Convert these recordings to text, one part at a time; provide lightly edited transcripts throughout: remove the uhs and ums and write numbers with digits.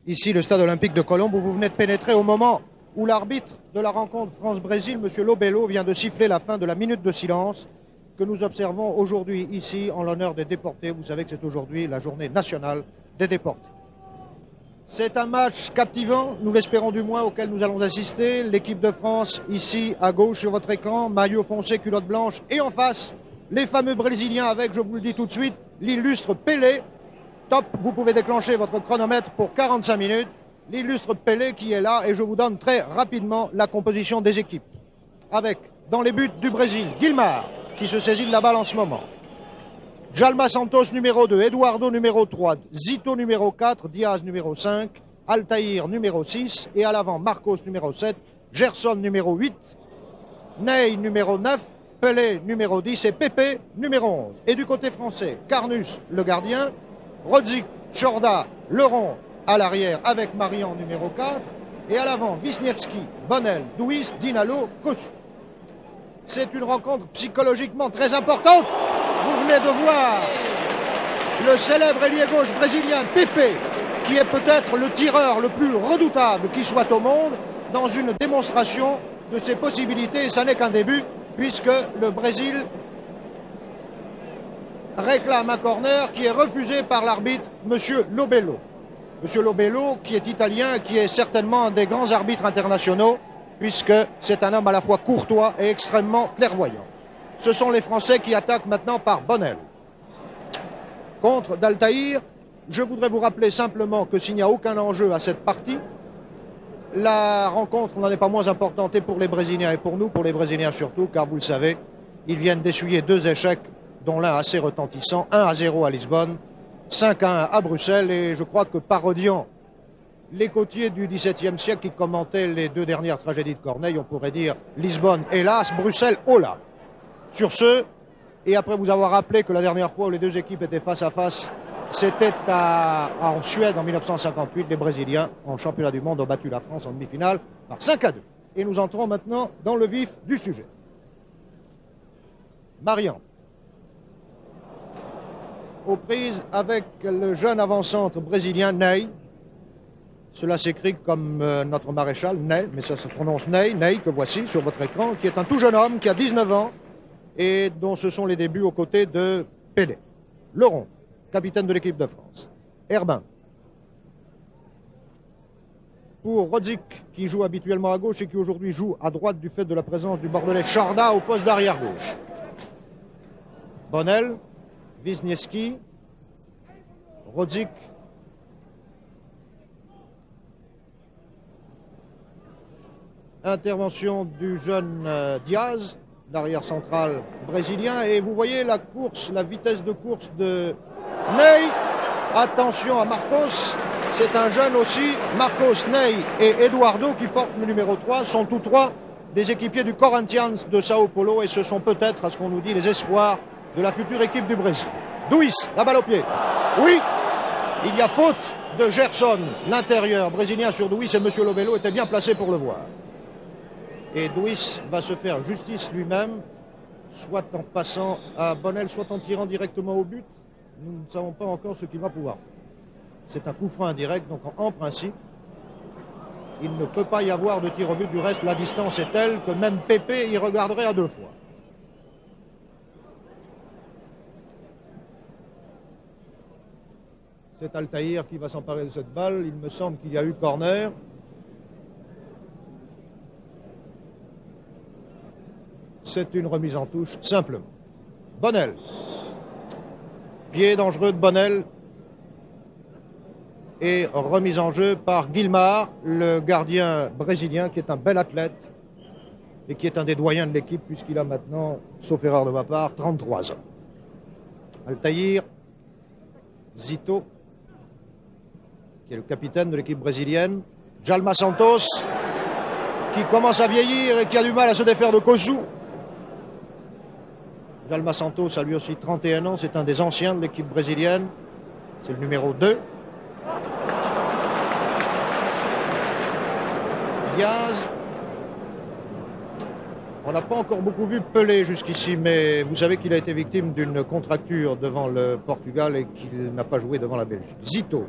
Ici, le stade olympique de Colombe, où vous venez de pénétrer au moment où l'arbitre de la rencontre France-Brésil, M. Lobello, vient de siffler la fin de la minute de silence que nous observons aujourd'hui ici en l'honneur des déportés. Vous savez que c'est aujourd'hui la journée nationale des déportés. C'est un match captivant, nous l'espérons du moins, auquel nous allons assister. L'équipe de France, ici à gauche sur votre écran, maillot foncé, culotte blanche, et en face, les fameux Brésiliens avec, je vous le dis tout de suite, l'illustre Pelé. Top, vous pouvez déclencher votre chronomètre pour 45 minutes. L'illustre Pelé qui est là, et je vous donne très rapidement la composition des équipes. Avec, dans les buts du Brésil, Guilmar, qui se saisit de la balle en ce moment. Djalma Santos numéro 2, Eduardo numéro 3, Zito numéro 4, Diaz numéro 5, Altaïr numéro 6, et à l'avant Marcos numéro 7, Gerson numéro 8, Ney numéro 9, Pelé numéro 10 et Pepe numéro 11. Et du côté français, Carnus le gardien, Rodzik, Chorda, Leron à l'arrière avec Marian numéro 4, et à l'avant Wisniewski, Bonnel, Douis, Dinalo, Kossu. C'est une rencontre psychologiquement très importante. Vous venez de voir le célèbre ailier gauche brésilien Pepe, qui est peut-être le tireur le plus redoutable qui soit au monde, dans une démonstration de ses possibilités. Et ça n'est qu'un début, puisque le Brésil réclame un corner qui est refusé par l'arbitre, M. Lobello. M. Lobello, qui est italien, qui est certainement un des grands arbitres internationaux, puisque c'est un homme à la fois courtois et extrêmement clairvoyant. Ce sont les Français qui attaquent maintenant par Bonnel. Contre d'Altaïr, je voudrais vous rappeler simplement que s'il n'y a aucun enjeu à cette partie, la rencontre n'en est pas moins importante et pour les Brésiliens et pour nous, pour les Brésiliens surtout, car vous le savez, ils viennent d'essuyer 2 échecs, dont l'un assez retentissant, 1-0 à Lisbonne, 5-1 à Bruxelles, et je crois que parodiant les côtiers du XVIIe siècle qui commentaient les 2 dernières tragédies de Corneille, on pourrait dire Lisbonne, hélas, Bruxelles, hola. Sur ce, et après vous avoir rappelé que la dernière fois où les 2 équipes étaient face à face, c'était en Suède en 1958, les Brésiliens, en championnat du monde, ont battu la France en demi-finale par 5-2. Et nous entrons maintenant dans le vif du sujet. Marian, aux prises avec le jeune avant-centre brésilien Ney. Cela s'écrit comme notre maréchal, Ney, mais ça se prononce Ney, Ney, que voici sur votre écran, qui est un tout jeune homme, qui a 19 ans, et dont ce sont les débuts aux côtés de Pelé. Leron, capitaine de l'équipe de France. Herbin. Pour Rodzik, qui joue habituellement à gauche et qui aujourd'hui joue à droite du fait de la présence du Bordelais Chorda au poste d'arrière gauche. Bonnel, Wisniewski, Rodzik, intervention du jeune Diaz, l'arrière central brésilien, et vous voyez la course, la vitesse de course de Ney. Attention à Marcos, c'est un jeune aussi. Marcos, Ney et Eduardo, qui portent le numéro 3, sont tous 3 des équipiers du Corinthians de Sao Paulo, et ce sont peut-être, à ce qu'on nous dit, les espoirs de la future équipe du Brésil. Douis, la balle au pied. Oui, il y a faute de Gerson, l'intérieur brésilien sur Douis, et M. Lobello était bien placé pour le voir. Et Douis va se faire justice lui-même, soit en passant à Bonnel, soit en tirant directement au but. Nous ne savons pas encore ce qu'il va pouvoir faire. C'est un coup franc indirect, donc en principe, il ne peut pas y avoir de tir au but. Du reste, la distance est telle que même Pepe y regarderait à 2 fois. C'est Altaïr qui va s'emparer de cette balle. Il me semble qu'il y a eu corner. C'est une remise en touche, simplement. Bonnel. Pied dangereux de Bonnel. Et remise en jeu par Guilmar, le gardien brésilien, qui est un bel athlète et qui est un des doyens de l'équipe, puisqu'il a maintenant, sauf erreur de ma part, 33 ans. Altaïr, Zito, qui est le capitaine de l'équipe brésilienne. Djalma Santos, qui commence à vieillir et qui a du mal à se défaire de Kossu. Djalma Santos a lui aussi 31 ans, c'est un des anciens de l'équipe brésilienne. C'est le numéro 2. Diaz. On n'a pas encore beaucoup vu Pelé jusqu'ici, mais vous savez qu'il a été victime d'une contracture devant le Portugal et qu'il n'a pas joué devant la Belgique. Zito.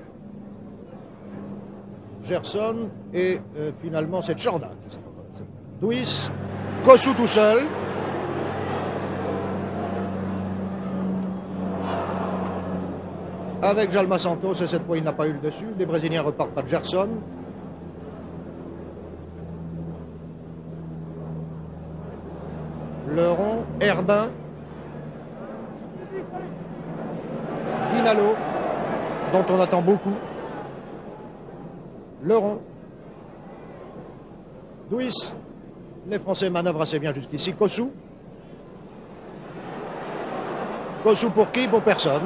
Gerson et finalement c'est Tchorna qui s'impose. Duis, Kossou tout seul. Avec Jalma Santos, et cette fois il n'a pas eu le dessus. Les Brésiliens repartent à Gerson. Leron, Herbin, Dinalo, dont on attend beaucoup. Leron, Duis, les Français manœuvrent assez bien jusqu'ici. Kossou. Kossou pour qui? Pour personne.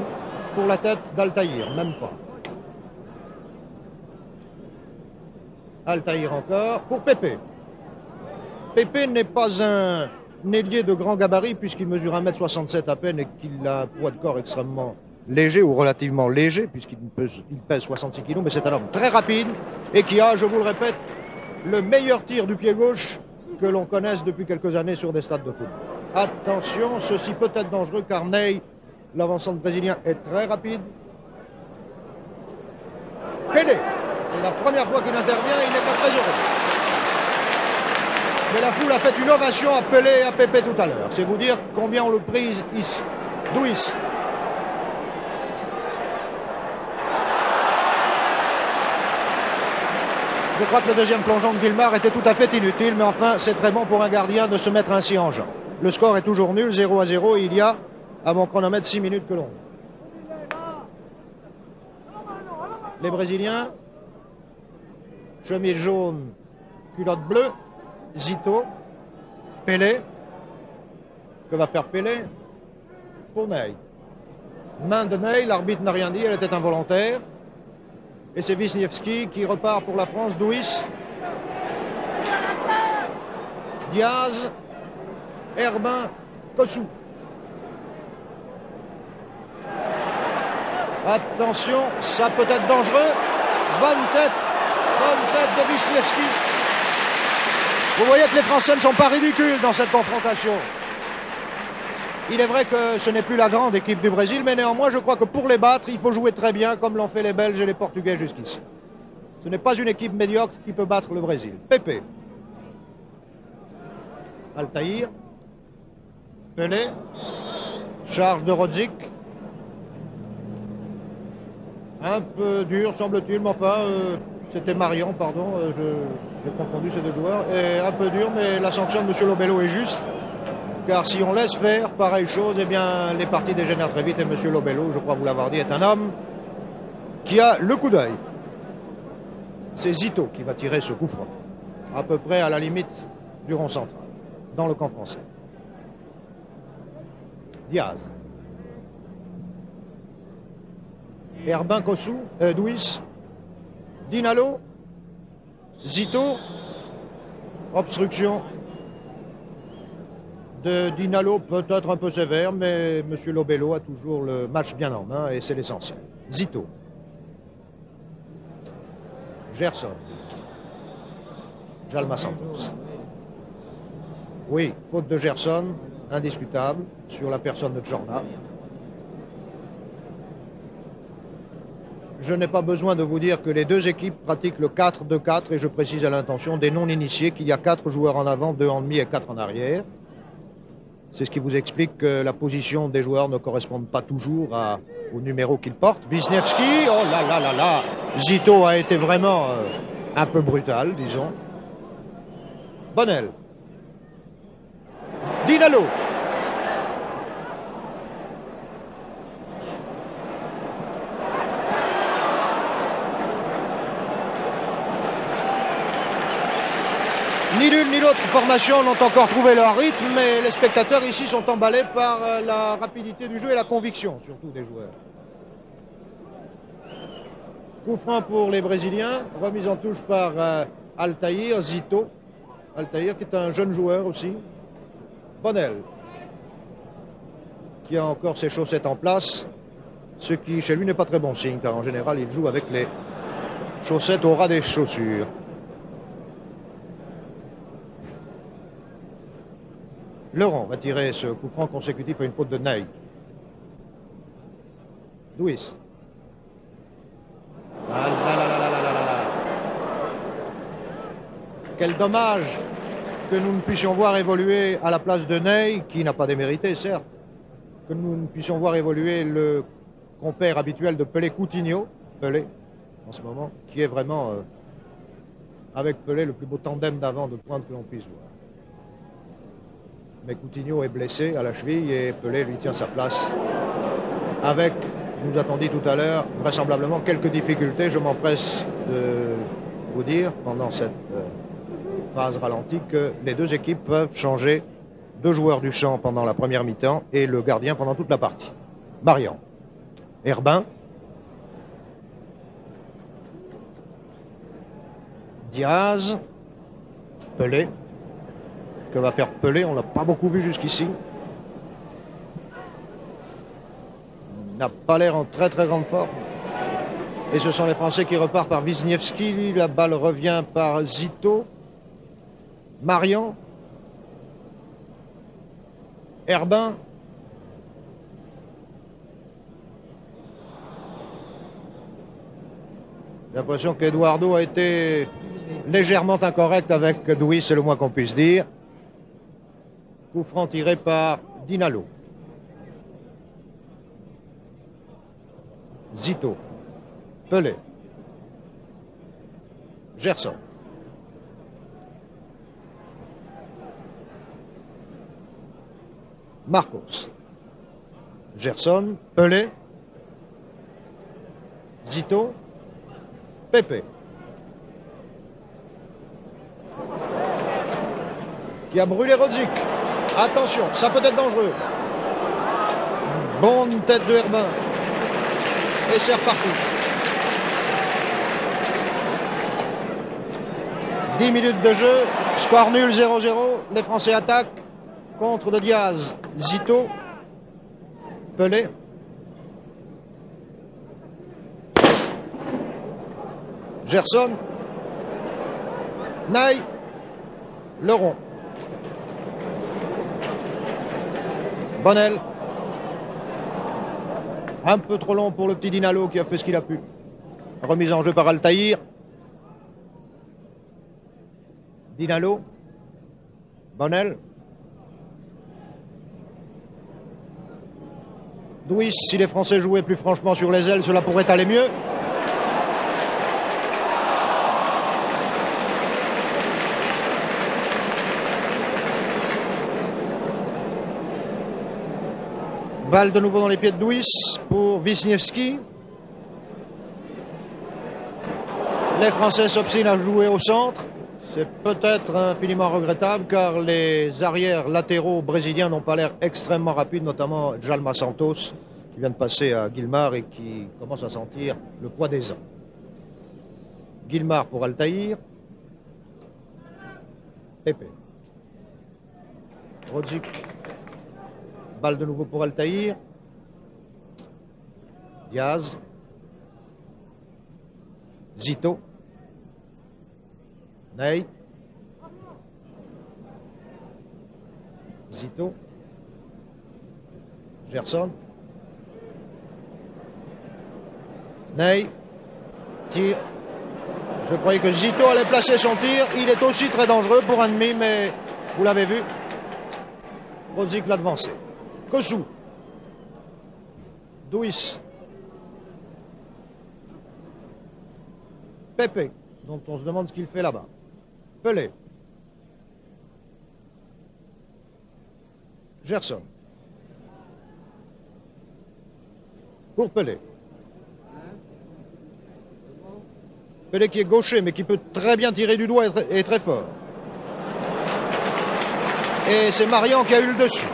Pour la tête d'Altaïr, même pas. Altaïr encore. Pour Pépé. Pépé n'est pas un ailier de grand gabarit puisqu'il mesure 1,67 m à peine et qu'il a un poids de corps extrêmement léger ou relativement léger puisqu'il pèse 66 kg, mais c'est un homme très rapide et qui a, je vous le répète, le meilleur tir du pied gauche que l'on connaisse depuis quelques années sur des stades de foot. Attention, ceci peut être dangereux car Ney, l'avancante brésilien, est très rapide. Pelé, c'est la première fois qu'il intervient, il n'est pas très heureux. Mais la foule a fait une ovation à Pelé et à Pépé tout à l'heure. C'est vous dire combien on le prise ici. Duis. Je crois que le deuxième plongeon de Guilmard était tout à fait inutile, mais enfin, c'est très bon pour un gardien de se mettre ainsi en jeu. Le score est toujours nul, 0-0, et il y a, à mon chronomètre, 6 minutes que l'on. Les Brésiliens, chemise jaune, culotte bleue, Zito, Pelé. Que va faire Pelé? Pour Ney. Main de Ney, l'arbitre n'a rien dit, elle était involontaire. Et c'est Wisniewski qui repart pour la France. Duis, Diaz, Herbin, Kossou. Attention, ça peut être dangereux. Bonne tête de Wisniewski. Vous voyez que les Français ne sont pas ridicules dans cette confrontation. Il est vrai que ce n'est plus la grande équipe du Brésil, mais néanmoins, je crois que pour les battre, il faut jouer très bien, comme l'ont fait les Belges et les Portugais jusqu'ici. Ce n'est pas une équipe médiocre qui peut battre le Brésil. Pépé. Altaïr. Pelé. Charge de Rodzik. Un peu dur, semble-t-il, mais enfin, c'était Marion, pardon, j'ai confondu ces deux joueurs. Et un peu dur, mais la sanction de M. Lobello est juste. Car si on laisse faire pareille chose, eh bien, les parties dégénèrent très vite. Et M. Lobello, je crois vous l'avoir dit, est un homme qui a le coup d'œil. C'est Zito qui va tirer ce coup franc, à peu près à la limite du rond central, dans le camp français. Diaz. Herbin, Kossou, Duis, Dinalo, Zito, obstruction de Dinalo, peut-être un peu sévère, mais M. Lobello a toujours le match bien en main et c'est l'essentiel. Zito. Gerson. Jalma Santos. Oui, faute de Gerson, indiscutable, sur la personne de Tchorna. Je n'ai pas besoin de vous dire que les deux équipes pratiquent le 4-2-4 et je précise à l'intention des non-initiés qu'il y a 4 joueurs en avant, 2 en demi et 4 en arrière. C'est ce qui vous explique que la position des joueurs ne correspond pas toujours au numéro qu'ils portent. Wisniewski, oh là là là là, Zito a été vraiment un peu brutal, disons. Bonnel. Dinalo. Ni l'une ni l'autre formation n'ont encore trouvé leur rythme, mais les spectateurs ici sont emballés par la rapidité du jeu et la conviction, surtout des joueurs. Coup franc pour les Brésiliens, remise en touche par Altaïr, Zito. Altaïr qui est un jeune joueur aussi. Bonnel, qui a encore ses chaussettes en place, ce qui chez lui n'est pas très bon signe, car en général il joue avec les chaussettes au ras des chaussures. Laurent va tirer ce coup franc consécutif à une faute de Ney. Duis. Quel dommage que nous ne puissions voir évoluer à la place de Ney, qui n'a pas démérité, certes, que nous ne puissions voir évoluer le compère habituel de Pelé, Coutinho, Pelé, en ce moment, qui est vraiment, avec Pelé, le plus beau tandem d'avant de pointe que l'on puisse voir. Mais Coutinho est blessé à la cheville et Pelé lui tient sa place avec, nous a-t-on dit tout à l'heure, vraisemblablement quelques difficultés. Je m'empresse de vous dire, pendant cette phase ralentie, que les deux équipes peuvent changer deux joueurs du champ pendant la première mi-temps et le gardien pendant toute la partie. Marian, Herbin, Diaz, Pelé. Que va faire Pelé? On ne l'a pas beaucoup vu jusqu'ici. Il n'a pas l'air en très très grande forme. Et ce sont les Français qui repartent par Wisniewski. La balle revient par Zito. Marian. Herbin. J'ai l'impression qu'Eduardo a été légèrement incorrect avec Douy, c'est le moins qu'on puisse dire. Coup franc tiré par Dinalo. Zito. Pelé. Gerson. Marcos. Gerson. Pelé. Zito. Pepe. Qui a brûlé Rodzik. Attention, ça peut être dangereux. Bonne tête de Herbin. Et c'est reparti. 10 minutes de jeu, score nul 0-0. Les Français attaquent. Contre de Diaz, Zito, Pelé. Gerson. Ney. Leron. Bonnel. Un peu trop long pour le petit Dinalo qui a fait ce qu'il a pu. Remise en jeu par Altaïr. Dinalo. Bonnel. Douy, si les Français jouaient plus franchement sur les ailes, cela pourrait aller mieux. Balle de nouveau dans les pieds de Douy pour Wisniewski. Les Français s'obstinent à jouer au centre. C'est peut-être infiniment regrettable car les arrières latéraux brésiliens n'ont pas l'air extrêmement rapides, notamment Djalma Santos qui vient de passer à Guilmar et qui commence à sentir le poids des ans. Guilmar pour Altaïr. Pepe. Rodzik. Balle de nouveau pour Altaïr. Diaz. Zito. Ney. Zito. Gerson. Ney. Tire. Je croyais que Zito allait placer son tir. Il est aussi très dangereux pour un demi, mais vous l'avez vu. Rodzik l'a devancé. Kossou. Douy. Pepe, dont on se demande ce qu'il fait là-bas. Pelé. Gerson. Pour Pelé. Pelé qui est gaucher, mais qui peut très bien tirer du doigt et très fort. Et c'est Marian qui a eu le dessus.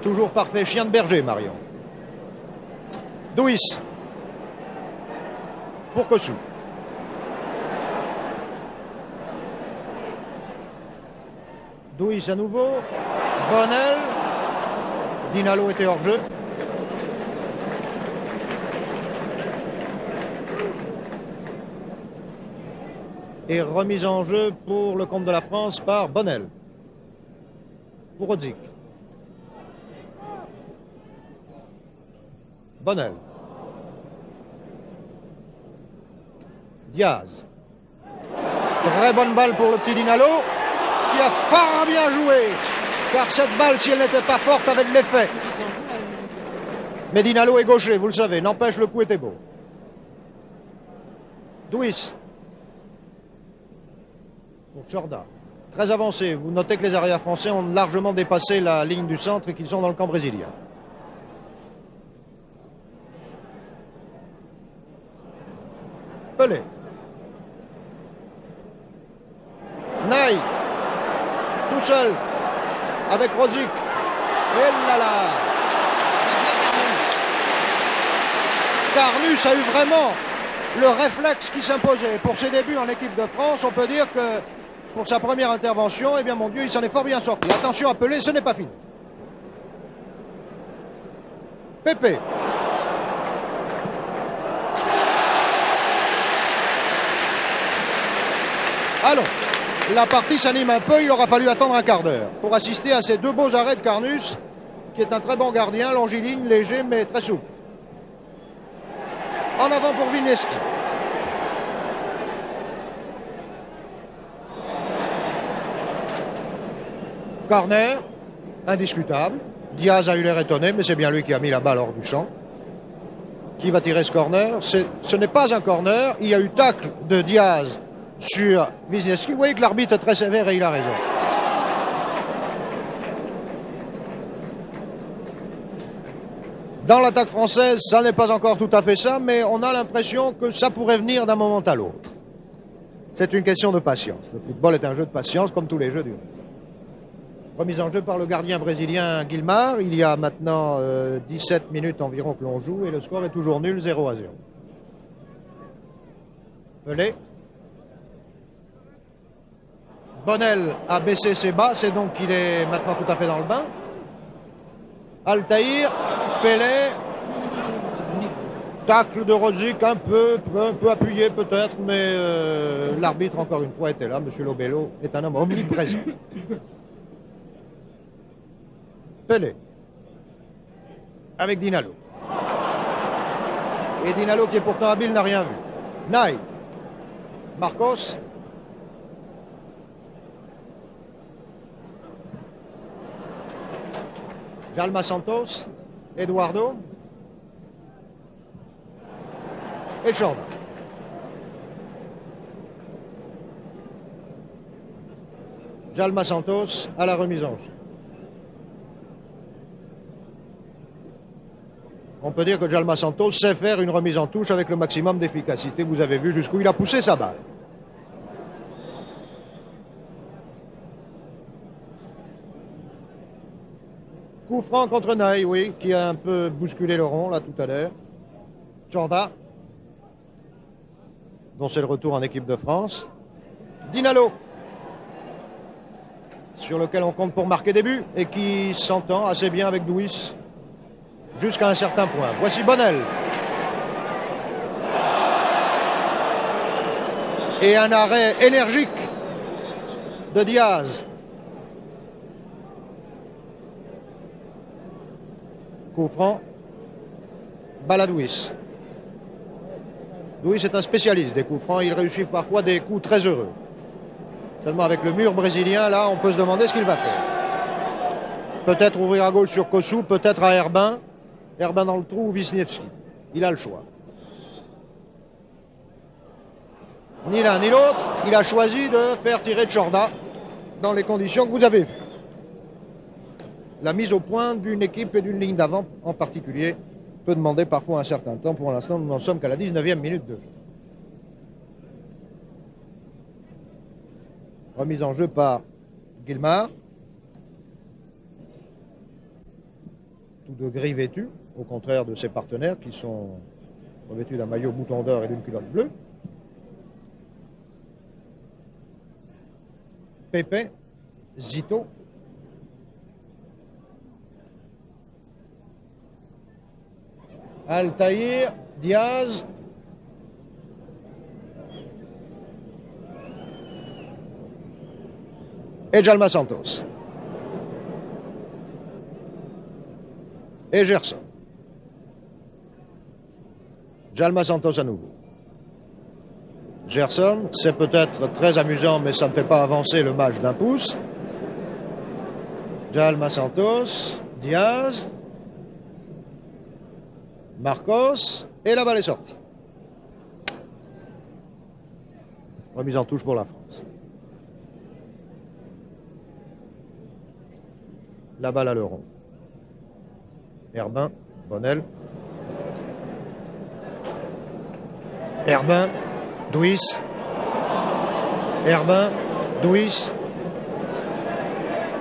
Toujours parfait, chien de berger, Marian. Douy. Pour Kossou. Douy à nouveau. Bonnel. Dinalo était hors jeu. Et remise en jeu pour le compte de la France par Bonnel. Pour Rodzik. Bonnel. Très bonne balle pour le petit Dinalo, qui a fort bien joué, car cette balle, si elle n'était pas forte, avait de l'effet. Mais Dinalo est gaucher, vous le savez, n'empêche, le coup était beau. Douis. Pour Chorda. Très avancé. Vous notez que les arrières français ont largement dépassé la ligne du centre et qu'ils sont dans le camp brésilien. Pelé. Ney. Tout seul. Avec Rosic. Et là là. Carnus a eu vraiment le réflexe qui s'imposait. Pour ses débuts en équipe de France, on peut dire que pour sa première intervention, eh bien mon Dieu, il s'en est fort bien sorti. Attention à Pelé, ce n'est pas fini. Pépé. Allons, la partie s'anime un peu, il aura fallu attendre un quart d'heure pour assister à ces deux beaux arrêts de Carnus, qui est un très bon gardien, longiligne, léger, mais très souple. En avant pour Vinieski. Corner, indiscutable. Diaz a eu l'air étonné, mais c'est bien lui qui a mis la balle hors du champ. Qui va tirer ce corner? Ce n'est pas un corner. Il y a eu tacle de Diaz sur Wisniewski. Vous voyez que l'arbitre est très sévère et il a raison. Dans l'attaque française, ça n'est pas encore tout à fait ça, mais on a l'impression que ça pourrait venir d'un moment à l'autre. C'est une question de patience. Le football est un jeu de patience, comme tous les jeux du reste. Remise en jeu par le gardien brésilien Guilmar. Il y a maintenant 17 minutes environ que l'on joue et le score est toujours nul, 0-0. Pelé. Bonnel a baissé ses bas, c'est donc qu'il est maintenant tout à fait dans le bain. Altaïr, Pelé, tacle de Rosic un peu appuyé peut-être, mais l'arbitre encore une fois était là. Monsieur Lobello est un homme omniprésent. Pelé, avec Dinalo. Et Dinalo, qui est pourtant habile, n'a rien vu. Ney, Marcos. Jalma Santos, Eduardo et Chorda. Jalma Santos à la remise en jeu. On peut dire que Jalma Santos sait faire une remise en touche avec le maximum d'efficacité. Vous avez vu jusqu'où il a poussé sa balle. Coup franc contre Ney, oui, qui a un peu bousculé le rond là tout à l'heure. Chorda, dont c'est le retour en équipe de France. Dinalo, sur lequel on compte pour marquer des buts et qui s'entend assez bien avec Douis jusqu'à un certain point. Voici Bonnel. Et un arrêt énergique de Diaz. Coup franc, balle à Douis. Douis est un spécialiste des coups francs, il réussit parfois des coups très heureux. Seulement avec le mur brésilien, là, on peut se demander ce qu'il va faire. Peut-être ouvrir à gauche sur Kossou, peut-être à Herbin. Herbin dans le trou ou Wisniewski. Il a le choix. Ni l'un ni l'autre, il a choisi de faire tirer Chorda dans les conditions que vous avez vues. La mise au point d'une équipe et d'une ligne d'avant en particulier peut demander parfois un certain temps. Pour l'instant, nous n'en sommes qu'à la 19e minute de jeu. Remise en jeu par Guilmar. Tout de gris vêtu, au contraire de ses partenaires qui sont revêtus d'un maillot bouton d'or et d'une culotte bleue. Pepe, Zito. Altaïr, Diaz. Et Jalma Santos. Et Gerson. Jalma Santos à nouveau. Gerson. C'est peut-être très amusant, mais ça ne fait pas avancer le match d'un pouce. Jalma Santos, Diaz, Marcos, et la balle est sortie. Remise en touche pour la France. La balle à l'euro. Herbin, Bonnel. Herbin, Douis. Herbin, Douis.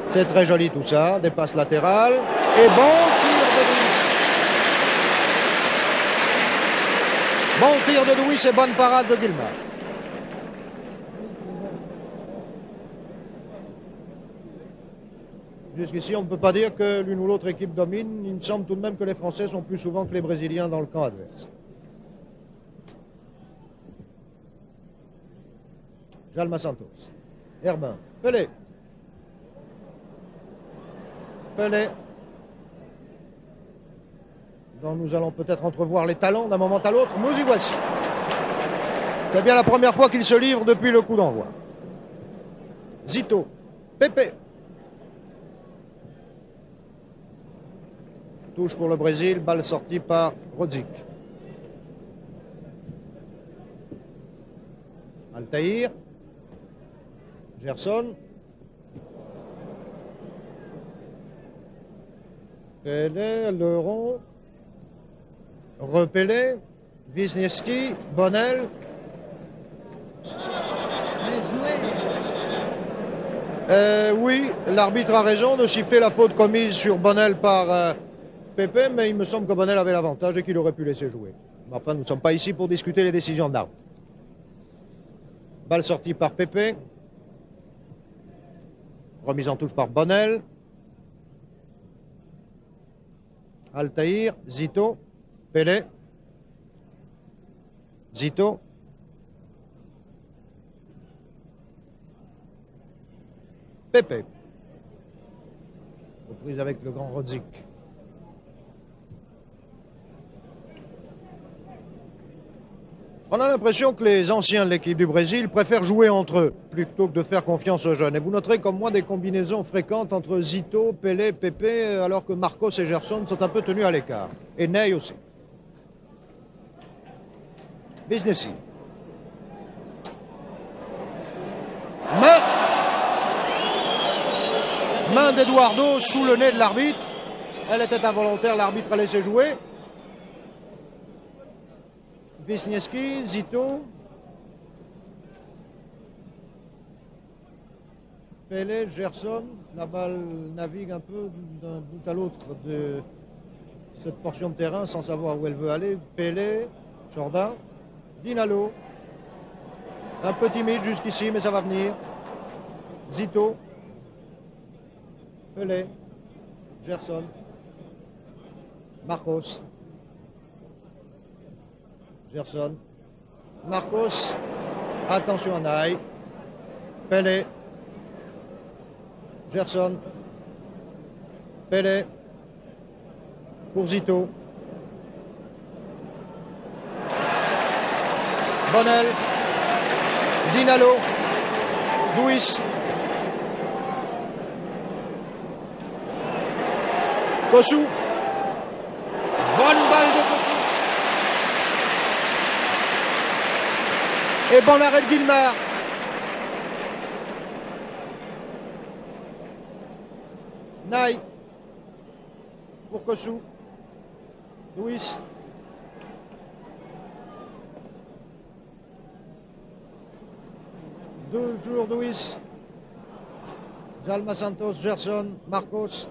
C'est très joli tout ça. Des passes latérales. Et bon tir de Douis. Bon tir de Douis et bonne parade de Guillemard. Jusqu'ici, on ne peut pas dire que l'une ou l'autre équipe domine. Il me semble tout de même que les Français sont plus souvent que les Brésiliens dans le camp adverse. Jalma Santos. Herbin. Pelé. Pelé. dont nous allons peut-être entrevoir les talents d'un moment à l'autre. Nous y voici. C'est bien la première fois qu'il se livre depuis le coup d'envoi. Zito, Pepe. Touche pour le Brésil, balle sortie par Rodzik. Altaïr. Gerson. Pelé, Leron. Repelé. Wisniewski. Bonnel. Oui, l'arbitre a raison de siffler la faute commise sur Bonnel par Pepe, mais il me semble que Bonnel avait l'avantage et qu'il aurait pu laisser jouer. Mais enfin, nous ne sommes pas ici pour discuter les décisions de l'arbitre. Balle sortie par Pepe. Remise en touche par Bonnel. Altaïr, Zito, Pelé. Zito. Pepe. Reprise avec le grand Rodzik. On a l'impression que les anciens de l'équipe du Brésil préfèrent jouer entre eux plutôt que de faire confiance aux jeunes. Et vous noterez comme moi des combinaisons fréquentes entre Zito, Pelé, Pepe, alors que Marcos et Gerson sont un peu tenus à l'écart. Et Ney aussi. Wisniewski. Main d'Eduardo sous le nez de l'arbitre. Elle était involontaire, l'arbitre a laissé jouer. Wisniewski, Zito. Pelé, Gerson. La balle navigue un peu d'un bout à l'autre de cette portion de terrain sans savoir où elle veut aller. Pelé, Jordan, Dinalo. Un peu timide jusqu'ici, mais ça va venir. Zito. Pelé, Gerson, Marcos, Gerson, Marcos, attention à Ney, Pelé, Gerson, Pelé, pour Zito, Bonnel, Dinalo, Luis, Kossou. Bonne balle de Kossou. Et bon arrêt de Guillemard. Ney. Pour Kossou. Luis. Toujours Luis. Jalma Santos, Gerson, Marcos.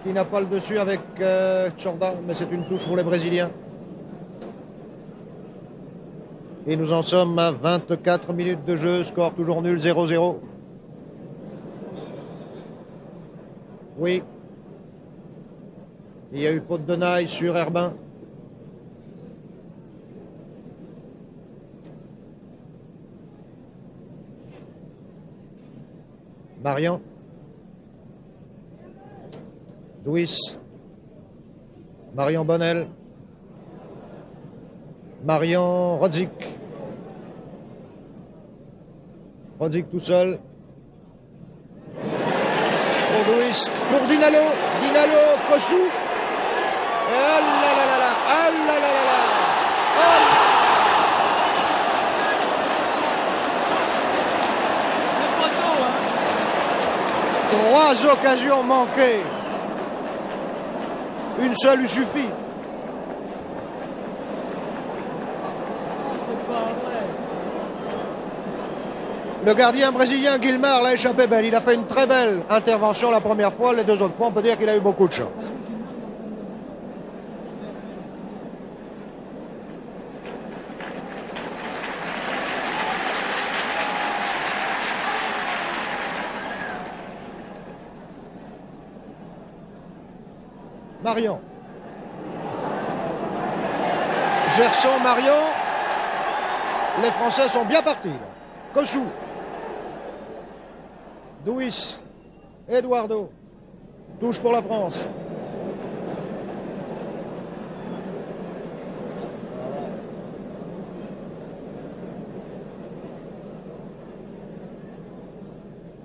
Qui n'a pas le dessus avec Jordan, mais c'est une touche pour les Brésiliens. Et nous en sommes à 24 minutes de jeu, score toujours nul, 0-0. Oui. Il y a eu faute de Ney sur Herbin. Marian. Douis, Marion Bonnel, Marian, Rodzik. Rodzik tout seul. Pour Duis, pour Dinalo. Dinalo, Kossou. Oh là là là là, oh là là là là. Oh. 3 occasions manquées. Une seule lui suffit. Le gardien brésilien Guilmar l'a échappé belle. Il a fait une très belle intervention la première fois. Les 2 autres fois, on peut dire qu'il a eu beaucoup de chance. Marion. Gerson, Marion. Les Français sont bien partis. Kossou. Duis. Eduardo. Touche pour la France.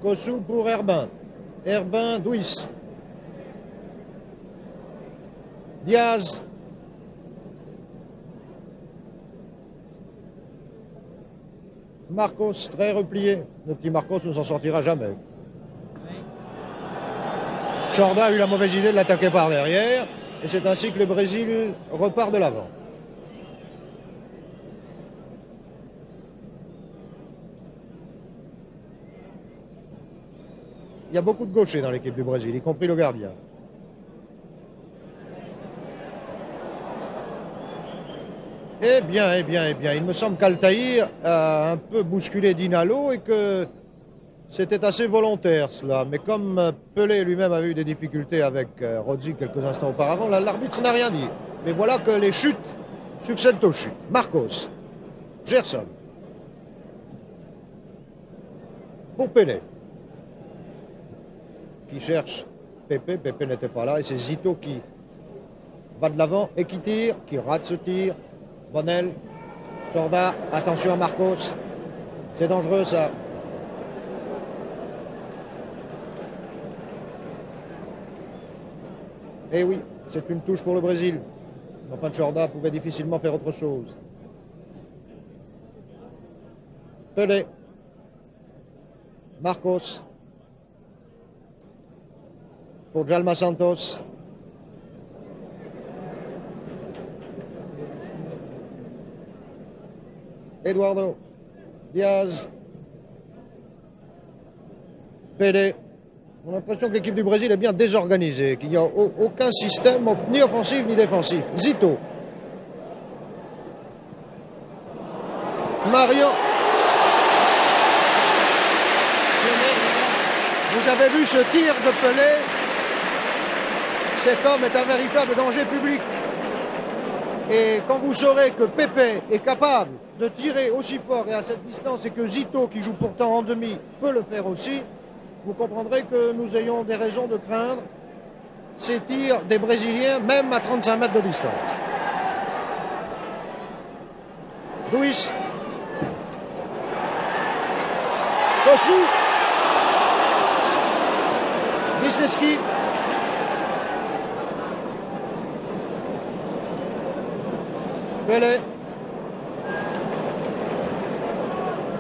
Kossou pour Herbin. Herbin, Duis. Diaz. Marcos, très replié. Le petit Marcos ne s'en sortira jamais. Chorda a eu la mauvaise idée de l'attaquer par derrière. Et c'est ainsi que le Brésil repart de l'avant. Il y a beaucoup de gauchers dans l'équipe du Brésil, y compris le gardien. Eh bien, il me semble qu'Altaïr a un peu bousculé Dinalo et que c'était assez volontaire cela. Mais comme Pelé lui-même avait eu des difficultés avec Rodzik quelques instants auparavant, l'arbitre n'a rien dit. Mais voilà que les chutes succèdent aux chutes. Marcos, Gerson, pour Pelé, qui cherche Pepe. Pepe n'était pas là et c'est Zito qui va de l'avant et qui tire, qui rate ce tir. Bonnel, Chorda, attention à Marcos, c'est dangereux ça. Eh oui, c'est une touche pour le Brésil. Enfin, Chorda pouvait difficilement faire autre chose. Pelé, Marcos, pour Djalma Santos. Eduardo, Diaz, Pelé. On a l'impression que l'équipe du Brésil est bien désorganisée, qu'il n'y a aucun système, ni offensif ni défensif. Zito. Marion. Vous avez vu ce tir de Pelé? Cet homme est un véritable danger public. Et quand vous saurez que Pepe est capable de tirer aussi fort et à cette distance et que Zito, qui joue pourtant en demi, peut le faire aussi, vous comprendrez que nous ayons des raisons de craindre ces tirs des Brésiliens, même à 35 mètres de distance. Duis. Kossou. Wisniewski. Pelé.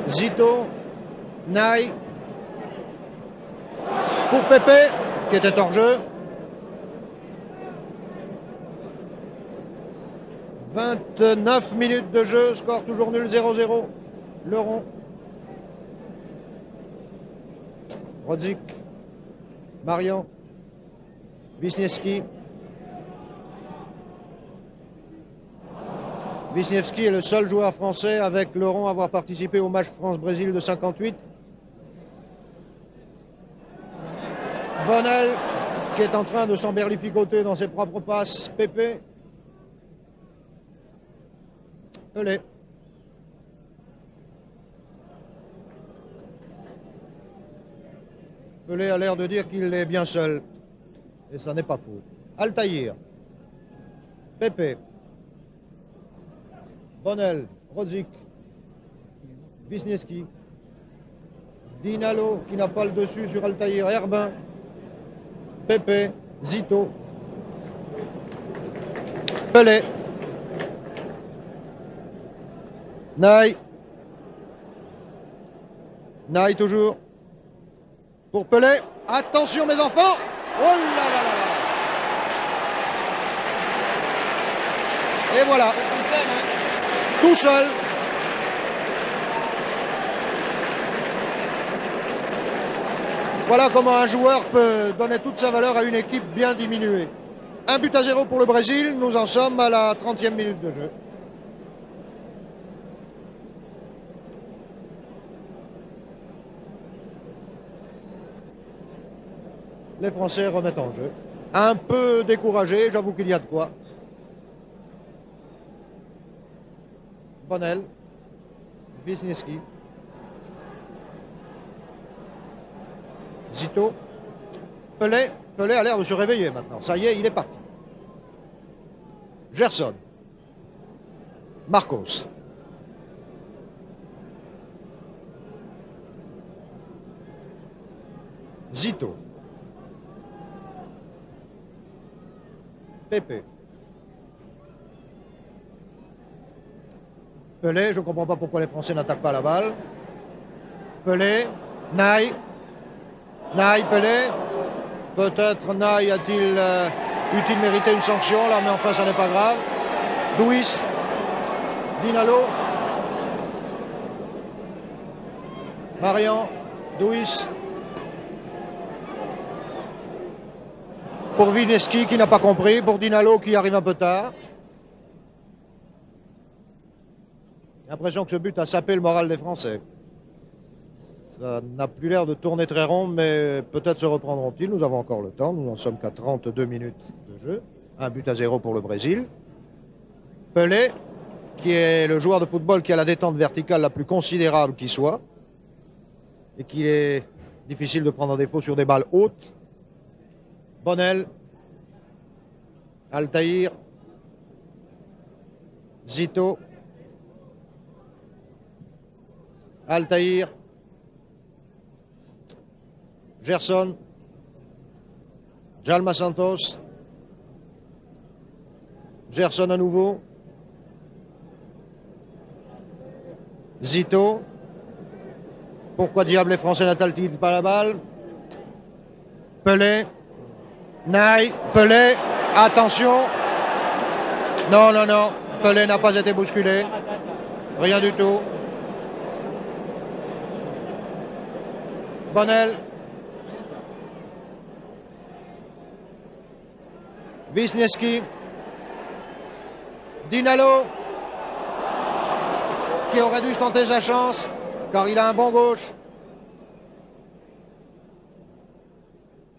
Zito. Naï. Pour Pepe, qui était hors jeu. 29 minutes de jeu, score toujours nul, 0-0. Le rond. Rodzik. Marian. Wisniewski. Wisniewski est le seul joueur français avec le rond à avoir participé au match France-Brésil de 58. Bonnel qui est en train de s'emberlificoter dans ses propres passes. Pepe. Pelé. Pelé a l'air de dire qu'il est bien seul. Et ça n'est pas faux. Altaïr. Pepe. Bonnel, Rodzik, Wisniewski, Dinalo qui n'a pas le dessus sur Altaïr, Herbin, Pepe, Zito, Pelé, Naï, Naï toujours, pour Pelé, attention mes enfants, oh là là là là. Et voilà, tout seul. Voilà comment un joueur peut donner toute sa valeur à une équipe bien diminuée. 1-0 pour le Brésil, nous en sommes à la 30e minute de jeu. Les Français remettent en jeu. Un peu découragé, j'avoue qu'il y a de quoi. Bonnel, Wisniewski, Zito, Pelé a l'air de se réveiller maintenant. Ça y est, il est parti. Gerson, Marcos, Zito, Pepe, Pelé, je ne comprends pas pourquoi les Français n'attaquent pas la balle. Pelé, Naï, Pelé. Peut-être Naï a-t-il eût-il mérité une sanction là, mais enfin ça n'est pas grave. Duis, Dinalo, Marian, Duis. Pour Wisniewski qui n'a pas compris, pour Dinalo qui arrive un peu tard. J'ai l'impression que ce but a sapé le moral des Français. Ça n'a plus l'air de tourner très rond, mais peut-être se reprendront-ils. Nous avons encore le temps. Nous n'en sommes qu'à 32 minutes de jeu. 1-0 pour le Brésil. Pelé, qui est le joueur de football qui a la détente verticale la plus considérable qui soit, et qu'il est difficile de prendre un défaut sur des balles hautes. Bonnel, Altaïr, Zito, Altaïr, Gerson, Jalma Santos, Gerson à nouveau, Zito. Pourquoi diable les Français n'attellent-ils pas la balle? Pelé, Naï, Pelé, attention. Non, non, non, Pelé n'a pas été bousculé. Rien du tout. Bonnel. Wisniewski. Dinalo. Qui aurait dû tenter sa chance, car il a un bon gauche.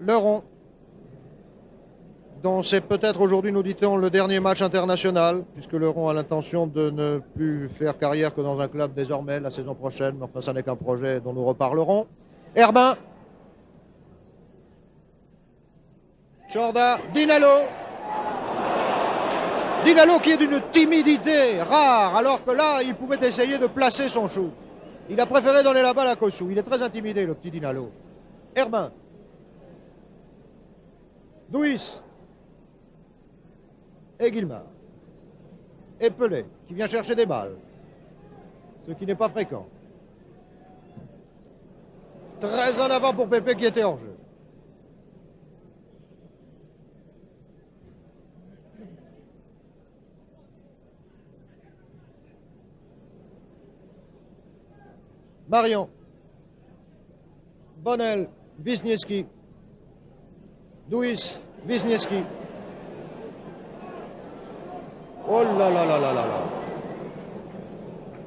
Leron, dont c'est peut-être aujourd'hui, nous dit-on, le dernier match international, puisque Leron a l'intention de ne plus faire carrière que dans un club désormais la saison prochaine, mais enfin ça n'est qu'un projet dont nous reparlerons. Herbin, Chorda, Dinalo. Dinalo qui est d'une timidité rare, alors que là, il pouvait essayer de placer son shoot. Il a préféré donner la balle à Kossou. Il est très intimidé, le petit Dinalo. Herbin. Duis. Et Guilmard. Et Pelé, qui vient chercher des balles. Ce qui n'est pas fréquent. Très en avant pour Pepe qui était hors jeu. Marion, Bonnel, Wisniewski, Duis, Wisniewski. Oh là là là là là là.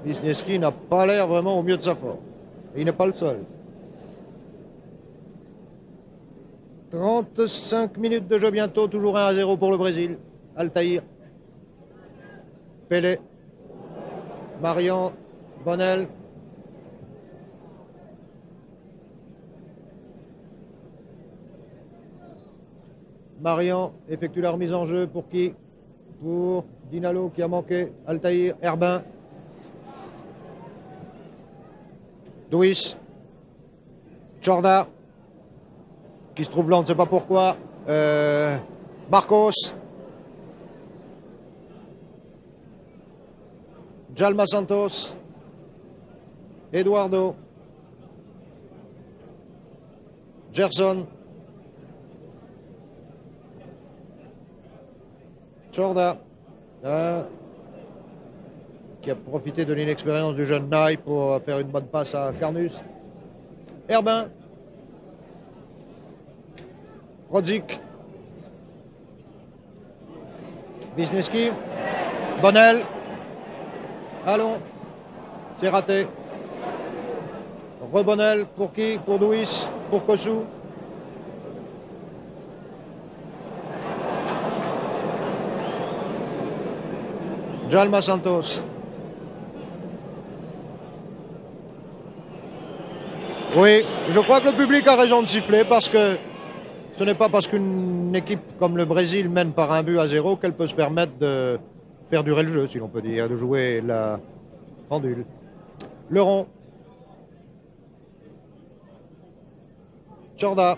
Wisniewski n'a pas l'air vraiment au mieux de sa forme. Et il n'est pas le seul. 35 minutes de jeu bientôt, toujours 1-0 pour le Brésil. Altaïr, Pelé, Marion, Bonnel. Marian effectue la remise en jeu pour qui? Pour Dinalo qui a manqué. Altaïr, Herbin. Duis. Jorda. Qui se trouve là, on ne sait pas pourquoi. Marcos. Djalma Santos. Eduardo. Gerson. Jorda. Qui a profité de l'inexpérience du jeune Naï pour faire une bonne passe à Carnus. Herbin. Rodzik. Wisniewski. Bonnel. Allons. C'est raté. Rebonnel pour qui? Pour Duis. Pour Kossou. Djalma Santos. Oui, je crois que le public a raison de siffler parce que ce n'est pas parce qu'une équipe comme le Brésil mène par 1-0 qu'elle peut se permettre de faire durer le jeu, si l'on peut dire, de jouer la pendule. Le rond. Jorda.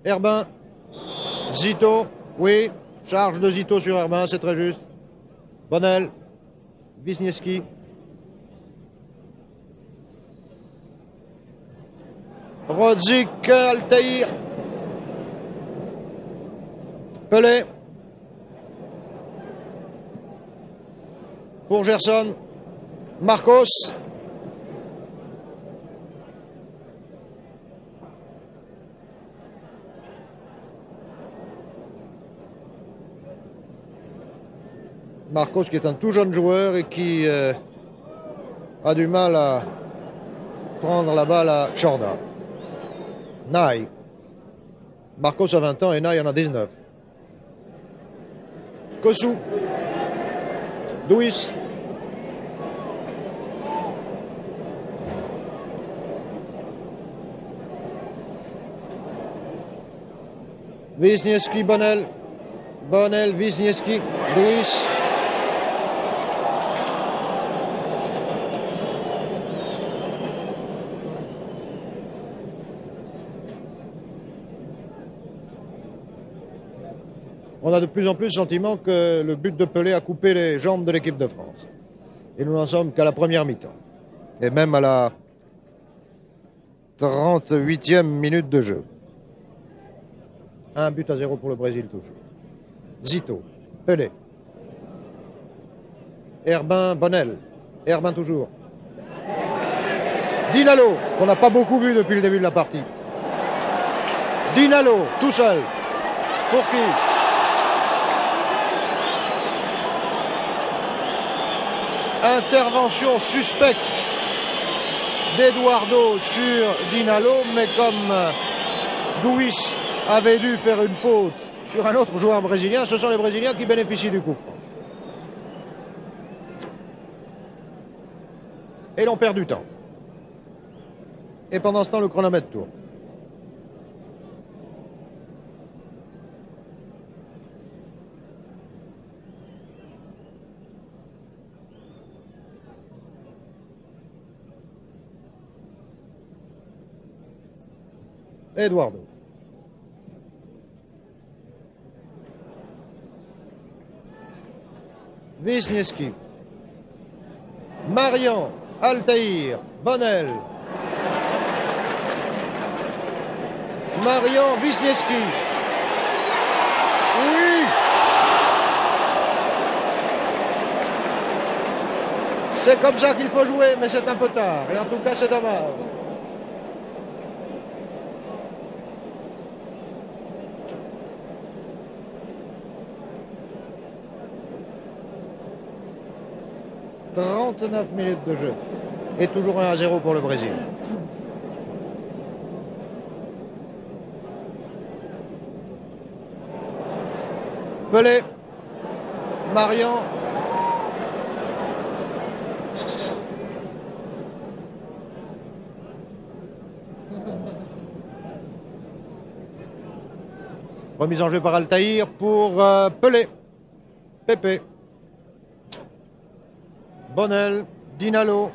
Herbin. Zito. Oui, charge de Zito sur Herbin, c'est très juste. Bonnel. Wisniewski. Rodzik, Altaïr. Pelé. Pour Gerson. Marcos. Marcos qui est un tout jeune joueur et qui a du mal à prendre la balle à Jorda. Naï. Marcos a 20 ans et Naï en a 19. Kossou. Duis. Wisniewski, Bonnel. Bonnel, Wisniewski, Duis. On a de plus en plus le sentiment que le but de Pelé a coupé les jambes de l'équipe de France. Et nous n'en sommes qu'à la première mi-temps. Et même à la 38e minute de jeu. 1-0 pour le Brésil toujours. Zito, Pelé. Herbin, Bonnel. Herbin toujours. Dinalo, qu'on n'a pas beaucoup vu depuis le début de la partie. Dinalo, tout seul. Pour qui? Intervention suspecte d'Eduardo sur Dinalo, mais comme Duis avait dû faire une faute sur un autre joueur brésilien, ce sont les Brésiliens qui bénéficient du coup franc. Et l'on perd du temps. Et pendant ce temps, le chronomètre tourne. Eduardo. Wisniewski. Marian. Altaïr. Bonnel. Marian. Wisniewski. Oui! C'est comme ça qu'il faut jouer, mais c'est un peu tard. Et en tout cas, c'est dommage. « 39 minutes de jeu. Et toujours 1-0 pour le Brésil. Pelé. Marian. Remise en jeu par Altaïr pour Pelé. Pépé. Bonnel, Dinalo,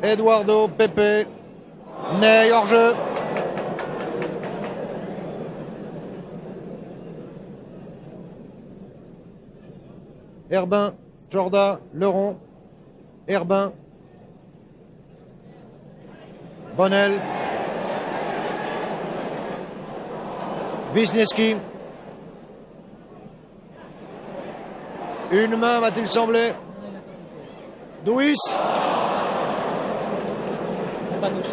Eduardo, Pepe, Ney, hors-jeu. Herbin, Jorda, Leron, Herbin, Bonnel, Wisniewski. Une main, m'a-t-il semblé. Douis. Pas touché.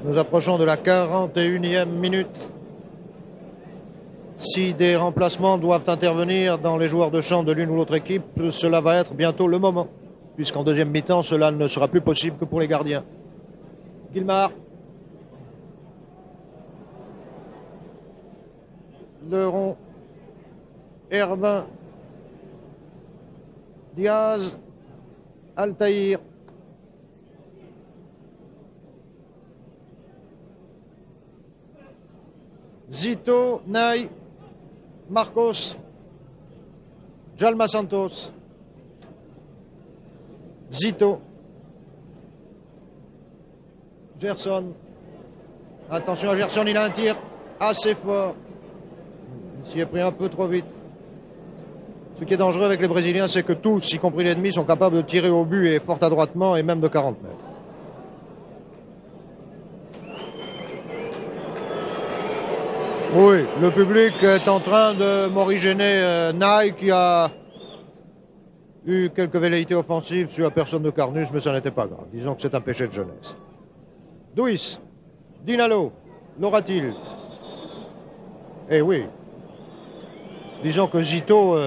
Nous approchons de la 41e minute. Si des remplacements doivent intervenir dans les joueurs de champ de l'une ou l'autre équipe, cela va être bientôt le moment, puisqu'en deuxième mi-temps, cela ne sera plus possible que pour les gardiens. Guilmard. Leron. Herbin. Diaz. Altaïr. Zito, Ney, Marcos, Jalma Santos, Zito, Gerson. Attention à Gerson, il a un tir assez fort. Il s'y est pris un peu trop vite. Ce qui est dangereux avec les Brésiliens, c'est que tous, y compris l'ennemi, sont capables de tirer au but et fort adroitement et même de 40 mètres. Oui, le public est en train de morigéner Ney qui a eu quelques velléités offensives sur la personne de Carnus, mais ça n'était pas grave. Disons que c'est un péché de jeunesse. Douis, Dinalo, l'aura-t-il? Eh oui. Disons que Zito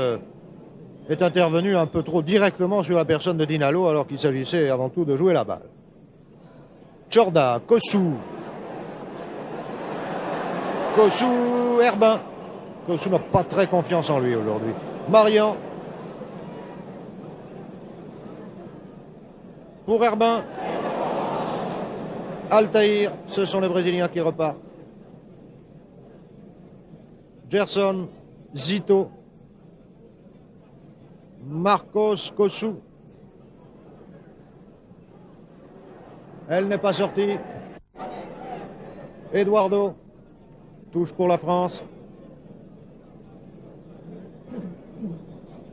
est intervenu un peu trop directement sur la personne de Dinalo alors qu'il s'agissait avant tout de jouer la balle. Jorda, Kossou. Kossou, Herbin. Kossou n'a pas très confiance en lui aujourd'hui. Marian. Pour Herbin. Altaïr. Ce sont les Brésiliens qui repartent. Gerson. Zito. Marcos, Kossou. Elle n'est pas sortie. Eduardo. Touche pour la France.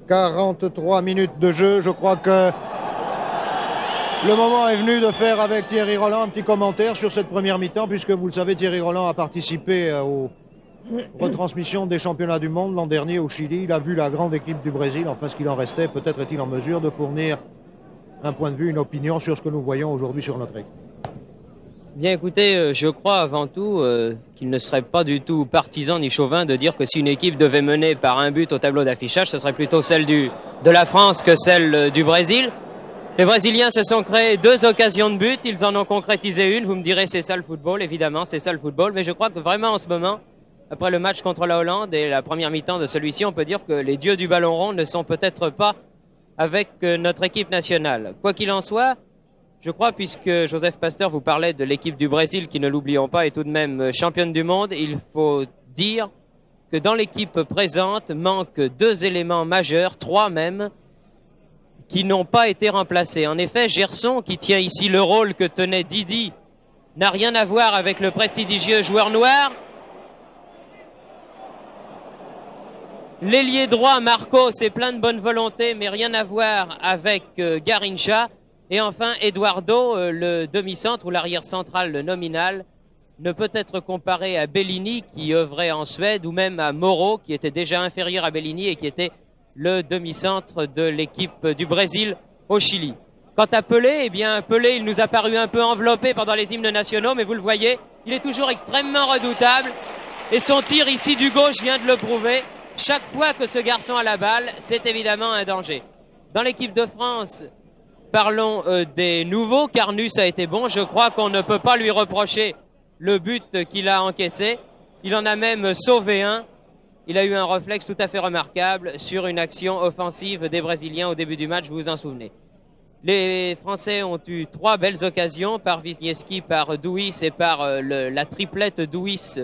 43 minutes de jeu. Je crois que le moment est venu de faire avec Thierry Roland un petit commentaire sur cette première mi-temps, puisque vous le savez, Thierry Roland a participé aux retransmissions des championnats du monde l'an dernier au Chili. Il a vu la grande équipe du Brésil. Enfin, ce qu'il en restait, peut-être est-il en mesure de fournir un point de vue, une opinion sur ce que nous voyons aujourd'hui sur notre équipe. Bien écoutez, je crois avant tout qu'il ne serait pas du tout partisan ni chauvin de dire que si une équipe devait mener par un but au tableau d'affichage, ce serait plutôt celle de la France que celle du Brésil. Les Brésiliens se sont créés 2 occasions de but, ils en ont concrétisé une. Vous me direz c'est ça le football, évidemment c'est ça le football, mais je crois que vraiment en ce moment, après le match contre la Hollande et la première mi-temps de celui-ci, on peut dire que les dieux du ballon rond ne sont peut-être pas avec notre équipe nationale. Quoi qu'il en soit, je crois, puisque Joseph Pasteur vous parlait de l'équipe du Brésil, qui, ne l'oublions pas, est tout de même championne du monde, il faut dire que dans l'équipe présente manquent 2 éléments majeurs, 3 même, qui n'ont pas été remplacés. En effet, Gerson, qui tient ici le rôle que tenait Didi, n'a rien à voir avec le prestigieux joueur noir. L'ailier droit, Marcos, c'est plein de bonne volonté, mais rien à voir avec Garrincha. Et enfin, Eduardo, le demi-centre ou l'arrière central, le nominal, ne peut être comparé à Bellini, qui œuvrait en Suède, ou même à Moro, qui était déjà inférieur à Bellini et qui était le demi-centre de l'équipe du Brésil au Chili. Quant à Pelé, eh bien, Pelé, il nous a paru un peu enveloppé pendant les hymnes nationaux, mais vous le voyez, il est toujours extrêmement redoutable. Et son tir ici du gauche vient de le prouver. Chaque fois que ce garçon a la balle, c'est évidemment un danger. Dans l'équipe de France, parlons des nouveaux. Carnus a été bon. Je crois qu'on ne peut pas lui reprocher le but qu'il a encaissé. Il en a même sauvé un. Il a eu un réflexe tout à fait remarquable sur une action offensive des Brésiliens au début du match, vous vous en souvenez. Les Français ont eu 3 belles occasions par Wisniewski, par Douis et par la triplette Douis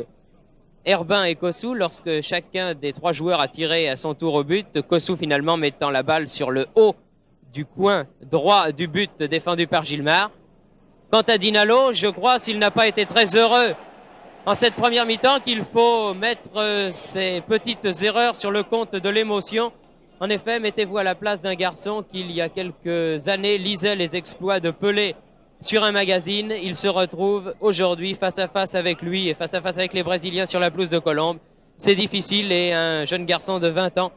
Herbin et Kossou lorsque chacun des 3 joueurs a tiré à son tour au but. Kossou finalement mettant la balle sur le haut du coin droit du but défendu par Gilmar. Quant à Dinalo, je crois, s'il n'a pas été très heureux en cette première mi-temps, qu'il faut mettre ses petites erreurs sur le compte de l'émotion. En effet, mettez-vous à la place d'un garçon qui, il y a quelques années, lisait les exploits de Pelé sur un magazine. Il se retrouve aujourd'hui face à face avec lui et face à face avec les Brésiliens sur la pelouse de Colombes. C'est difficile et un jeune garçon de 20 ans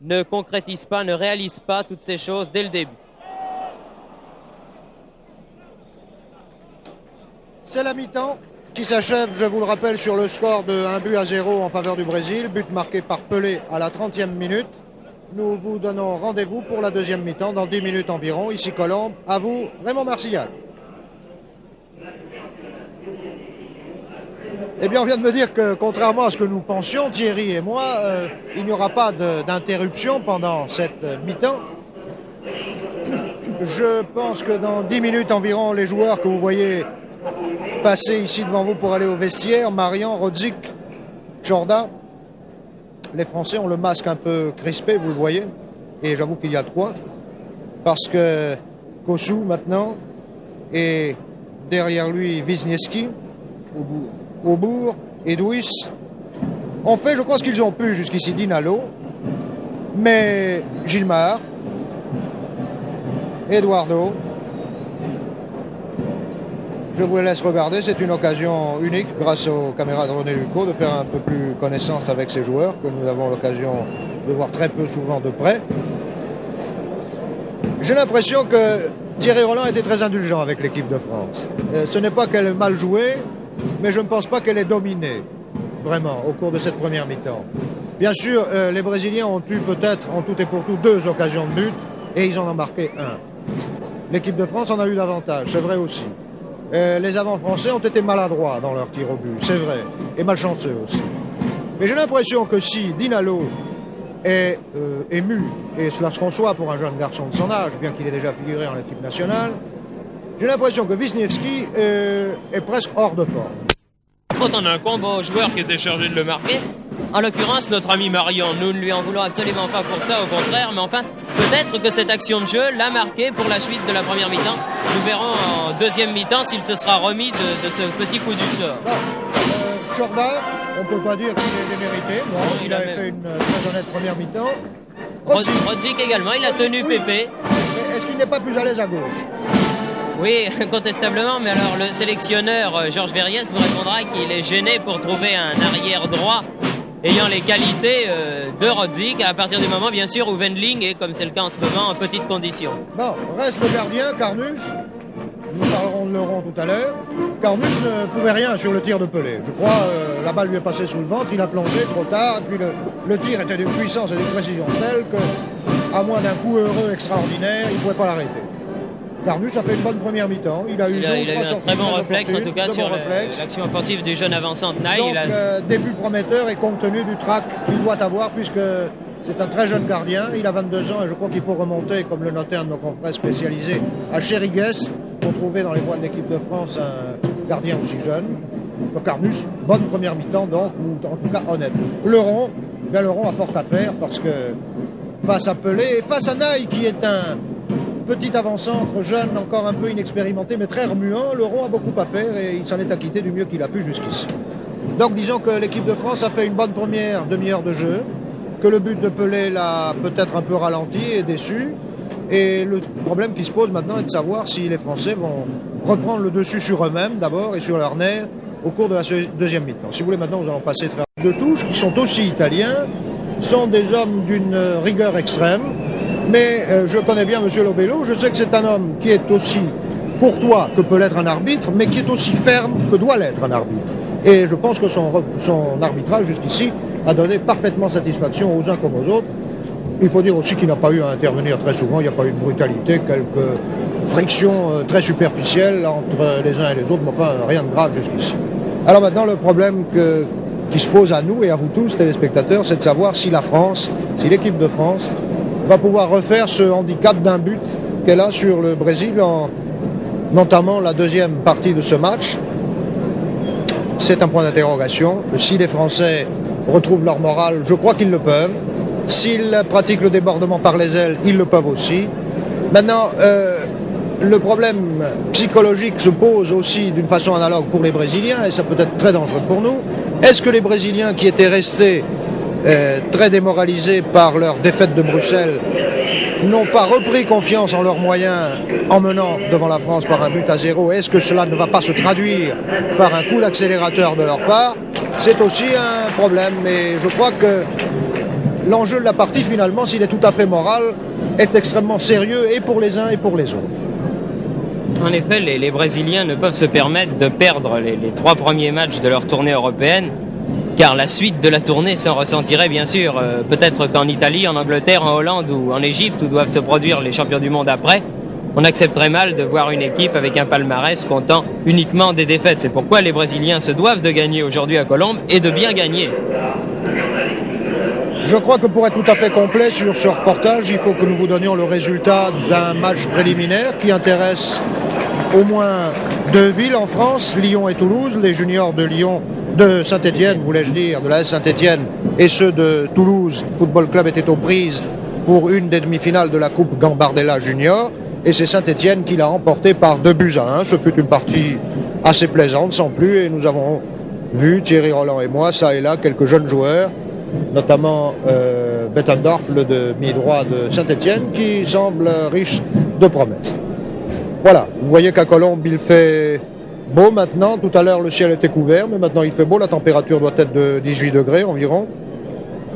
ne concrétise pas, ne réalise pas toutes ces choses dès le début. C'est la mi-temps qui s'achève, je vous le rappelle, sur le score de 1-0 en faveur du Brésil. But marqué par Pelé à la 30e minute. Nous vous donnons rendez-vous pour la deuxième mi-temps dans 10 minutes environ. Ici Colombes, à vous Raymond Marcilal. Eh bien, on vient de me dire que, contrairement à ce que nous pensions, Thierry et moi, il n'y aura pas d'interruption pendant cette mi-temps. Je pense que dans 10 minutes environ, les joueurs que vous voyez passer ici devant vous pour aller au vestiaire, Marian, Rodzik, Jordan, les Français ont le masque un peu crispé, vous le voyez, et j'avoue qu'il y a de quoi, parce que Kossou maintenant, et derrière lui Wisniewski, Aubourg, Edouis, ont fait, je crois, ce qu'ils ont pu jusqu'ici, Dinalo, mais Gilmar, Eduardo, je vous laisse regarder, c'est une occasion unique grâce aux caméras de René Lucot de faire un peu plus connaissance avec ces joueurs que nous avons l'occasion de voir très peu souvent de près. J'ai l'impression que Thierry Roland était très indulgent avec l'équipe de France. Ce n'est pas qu'elle ait mal joué, mais je ne pense pas qu'elle ait dominé, vraiment, au cours de cette première mi-temps. Bien sûr, les Brésiliens ont eu peut-être, en tout et pour tout, 2 occasions de but, et ils en ont marqué 1. L'équipe de France en a eu davantage, c'est vrai aussi. Les avants français ont été maladroits dans leur tir au but, c'est vrai, et malchanceux aussi. Mais j'ai l'impression que si Dinalo est ému, et cela se conçoit pour un jeune garçon de son âge, bien qu'il ait déjà figuré en équipe nationale, j'ai l'impression que Wisniewski est presque hors de forme. Quand on a un combo joueur qui était chargé de le marquer, en l'occurrence notre ami Marion, nous ne lui en voulons absolument pas pour ça, au contraire, mais enfin, peut-être que cette action de jeu l'a marqué pour la suite de la première mi-temps. Nous verrons en deuxième mi-temps s'il se sera remis de ce petit coup du sort. Jordan, on ne peut pas dire qu'il est démérité, non, il avait fait une très honnête première mi-temps. Rodzik également, il a tenu Pépé. Est-ce qu'il n'est pas plus à l'aise à gauche? Oui, incontestablement, mais alors le sélectionneur Georges Verriès vous répondra qu'il est gêné pour trouver un arrière droit ayant les qualités de Rodzik, à partir du moment, bien sûr, où Wendling est, comme c'est le cas en ce moment, en petite condition. Bon, reste le gardien, Carnus. Nous parlerons de Laurent tout à l'heure. Carnus ne pouvait rien sur le tir de Pelé. Je crois la balle lui est passée sous le ventre, il a plongé trop tard, et puis le tir était d'une puissance et d'une précision telle que, à moins d'un coup heureux extraordinaire, il ne pouvait pas l'arrêter. Carnus a fait une bonne première mi-temps. Il a eu un très bon réflexe, en tout cas, sur l'action offensive du jeune avançant de Naï. Donc, début prometteur et compte tenu du trac qu'il doit avoir, puisque c'est un très jeune gardien. Il a 22 ans et je crois qu'il faut remonter, comme le notait un de nos confrères spécialisés, à Chérigues pour trouver dans les voies de l'équipe de France un gardien aussi jeune. Donc, Carnus, bonne première mi-temps, donc, ou en tout cas honnête. Laurent a fort à faire parce que face à Pelé et face à Naï, qui est un petit avant-centre, jeune, encore un peu inexpérimenté, mais très remuant, Laurent a beaucoup à faire et il s'en est acquitté du mieux qu'il a pu jusqu'ici. Donc disons que l'équipe de France a fait une bonne première demi-heure de jeu, que le but de Pelé l'a peut-être un peu ralenti et déçu. Et le problème qui se pose maintenant est de savoir si les Français vont reprendre le dessus sur eux-mêmes d'abord et sur leur nerf au cours de la deuxième mi-temps. Si vous voulez, maintenant nous allons passer très rapidement. De Touche, qui sont aussi italiens, sont des hommes d'une rigueur extrême. Mais je connais bien M. Lobello, je sais que c'est un homme qui est aussi courtois que peut l'être un arbitre, mais qui est aussi ferme que doit l'être un arbitre. Et je pense que son arbitrage jusqu'ici a donné parfaitement satisfaction aux uns comme aux autres. Il faut dire aussi qu'il n'a pas eu à intervenir très souvent, il n'y a pas eu de brutalité, quelques frictions très superficielles entre les uns et les autres, mais enfin rien de grave jusqu'ici. Alors maintenant, le problème qui se pose à nous et à vous tous, téléspectateurs, c'est de savoir si la France, si l'équipe de France va pouvoir refaire ce handicap d'un but qu'elle a sur le Brésil en entamant la deuxième partie de ce match. c'est un point d'interrogation. Si les Français retrouvent leur morale, je crois qu'ils le peuvent. S'ils pratiquent le débordement par les ailes, ils le peuvent aussi. Maintenant, le problème psychologique se pose aussi d'une façon analogue pour les Brésiliens, et ça peut être très dangereux pour nous. Est-ce que les Brésiliens qui étaient restés très démoralisés par leur défaite de Bruxelles n'ont pas repris confiance en leurs moyens en menant devant la France par un but à 0? Est-ce que cela ne va pas se traduire par un coup d'accélérateur de leur part? C'est aussi un problème, mais je crois que l'enjeu de la partie, finalement, s'il est tout à fait moral, est extrêmement sérieux et pour les uns et pour les autres. En effet, les Brésiliens ne peuvent se permettre de perdre les 3 premiers matchs de leur tournée européenne, car la suite de la tournée s'en ressentirait bien sûr. Peut-être qu'en Italie, en Angleterre, en Hollande ou en Égypte, où doivent se produire les champions du monde après, on accepterait mal de voir une équipe avec un palmarès comptant uniquement des défaites. C'est pourquoi les Brésiliens se doivent de gagner aujourd'hui à Colombe et de bien gagner. Je crois que pour être tout à fait complet sur ce reportage, il faut que nous vous donnions le résultat d'un match préliminaire qui intéresse au moins 2 villes en France, Lyon et Toulouse. Les juniors de Lyon, de Saint-Étienne, voulais-je dire, de la S Saint-Étienne, et ceux de Toulouse Football Club étaient aux prises pour une des demi-finales de la Coupe Gambardella Junior, et c'est Saint-Étienne qui l'a remporté par 2-1. Ce fut une partie assez plaisante, sans plus, et nous avons vu, Thierry Roland et moi, ça et là, quelques jeunes joueurs, notamment Bettendorf, le demi-droit de Saint-Étienne, qui semble riche de promesses. Voilà, vous voyez qu'à Colombe, il fait beau maintenant. Tout à l'heure, le ciel était couvert, mais maintenant il fait beau. La température doit être de 18 degrés environ.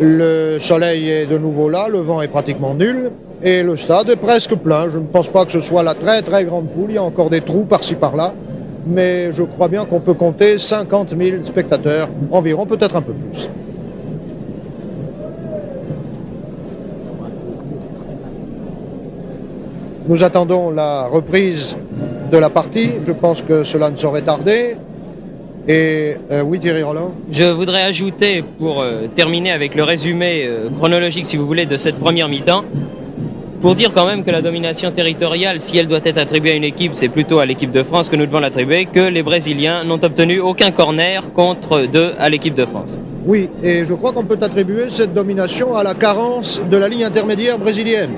Le soleil est de nouveau là, le vent est pratiquement nul, et le stade est presque plein. Je ne pense pas que ce soit la très très grande foule, il y a encore des trous par-ci par-là, mais je crois bien qu'on peut compter 50 000 spectateurs environ, peut-être un peu plus. Nous attendons la reprise de la partie. Je pense que cela ne saurait tarder. Et oui, Thierry Roland. Je voudrais ajouter, pour terminer avec le résumé chronologique, si vous voulez, de cette première mi-temps, pour dire quand même que la domination territoriale, si elle doit être attribuée à une équipe, c'est plutôt à l'équipe de France que nous devons l'attribuer, que les Brésiliens n'ont obtenu aucun corner contre 2 à l'équipe de France. Oui, et je crois qu'on peut attribuer cette domination à la carence de la ligne intermédiaire brésilienne.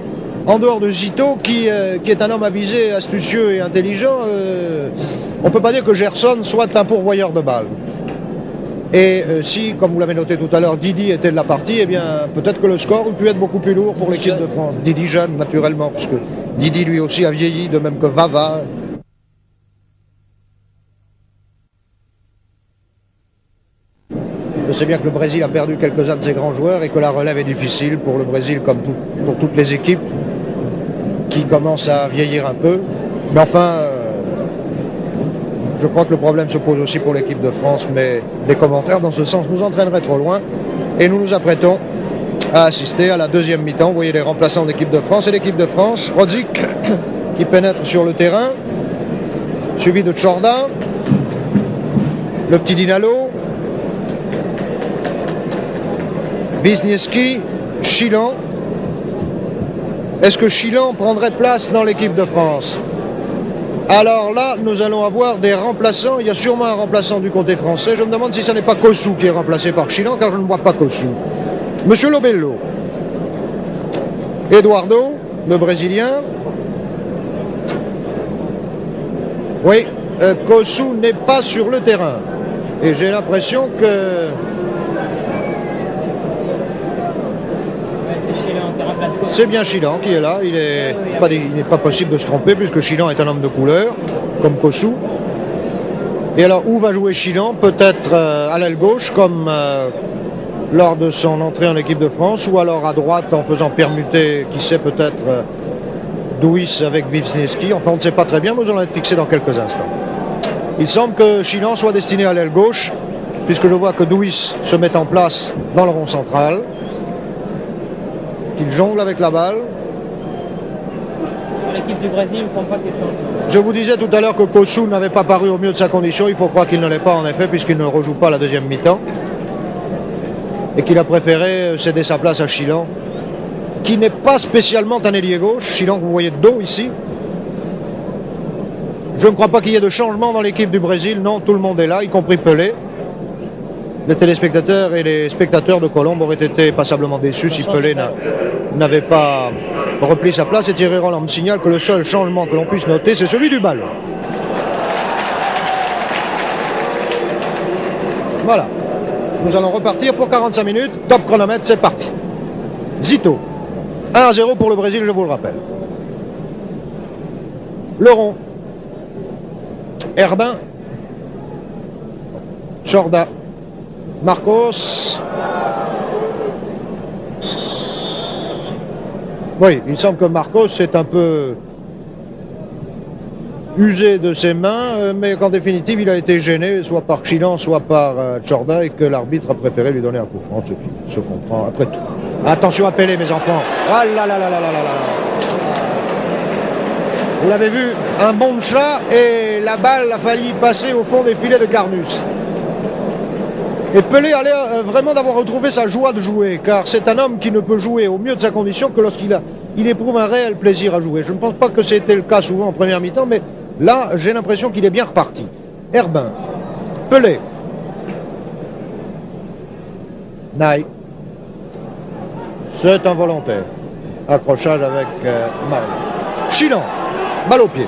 En dehors de Zito, qui est un homme avisé, astucieux et intelligent, on ne peut pas dire que Gerson soit un pourvoyeur de balles. Et si, comme vous l'avez noté tout à l'heure, Didi était de la partie, eh bien peut-être que le score aurait pu être beaucoup plus lourd pour l'équipe de France. Didi jeune, naturellement, parce que Didi lui aussi a vieilli, de même que Vava. Je sais bien que le Brésil a perdu quelques-uns de ses grands joueurs et que la relève est difficile pour le Brésil, comme pour toutes les équipes qui commencent à vieillir un peu. Mais enfin, je crois que le problème se pose aussi pour l'équipe de France, mais des commentaires dans ce sens nous entraîneraient trop loin. Et nous nous apprêtons à assister à la deuxième mi-temps. Vous voyez les remplaçants de l'équipe de France. Et l'équipe de France, Rodzik qui pénètre sur le terrain, suivi de Tchorda, le petit Dinalo, Wisniewski, Chilan. Est-ce que Chilan prendrait place dans l'équipe de France? Alors là, nous allons avoir des remplaçants. Il y a sûrement un remplaçant du côté français. Je me demande si ce n'est pas Kossou qui est remplacé par Chilan, car je ne vois pas Kossou. Monsieur Lobello. Eduardo, le Brésilien. Oui, Kossou n'est pas sur le terrain. Et j'ai l'impression que... C'est bien Chilan qui est là, il n'est pas possible de se tromper puisque Chilan est un homme de couleur, comme Kossou. Et alors où va jouer Chilan? Peut-être à l'aile gauche comme lors de son entrée en équipe de France, ou alors à droite en faisant permuter, qui sait, peut-être Douis avec Wisniewski. Enfin on ne sait pas très bien, nous allons être fixés dans quelques instants. Il semble que Chilan soit destiné à l'aile gauche, puisque je vois que Douis se met en place dans le rond central. Il jongle avec la balle. Pour l'équipe du Brésil, il ne me semble pas qu'il change. Je vous disais tout à l'heure que Kossou n'avait pas paru au mieux de sa condition. Il faut croire qu'il ne l'est pas en effet, puisqu'il ne rejoue pas la deuxième mi-temps. Et qu'il a préféré céder sa place à Chilan, qui n'est pas spécialement un ailier gauche. Chilan que vous voyez de dos ici. Je ne crois pas qu'il y ait de changement dans l'équipe du Brésil. Non, tout le monde est là, y compris Pelé. les téléspectateurs et les spectateurs de Colombes auraient été passablement déçus si Pelé n'avait pas repris sa place. Et Thierry Roland me signale que le seul changement que l'on puisse noter, c'est celui du ballon. Voilà. Nous allons repartir pour 45 minutes. Top chronomètre, c'est parti. Zito. 1-0 pour le Brésil, je vous le rappelle. Leron. Herbin. Chorda. Marcos. Oui, il semble que Marcos est un peu usé de ses mains, mais qu'en définitive il a été gêné soit par Chilan, soit par Chorda, et que l'arbitre a préféré lui donner un coup franc, ce qui se comprend après tout. Attention à Pelé, mes enfants. Ah là là là là là là là. Vous l'avez vu, un bond de chat et la balle a failli passer au fond des filets de Carnus. Et Pelé a l'air vraiment d'avoir retrouvé sa joie de jouer, car c'est un homme qui ne peut jouer au mieux de sa condition que lorsqu'il éprouve un réel plaisir à jouer. Je ne pense pas que c'était le cas souvent en première mi-temps, mais là, j'ai l'impression qu'il est bien reparti. Herbin, Pelé, Naï, c'est un volontaire. Accrochage avec Mario. Chilan, balle au pied,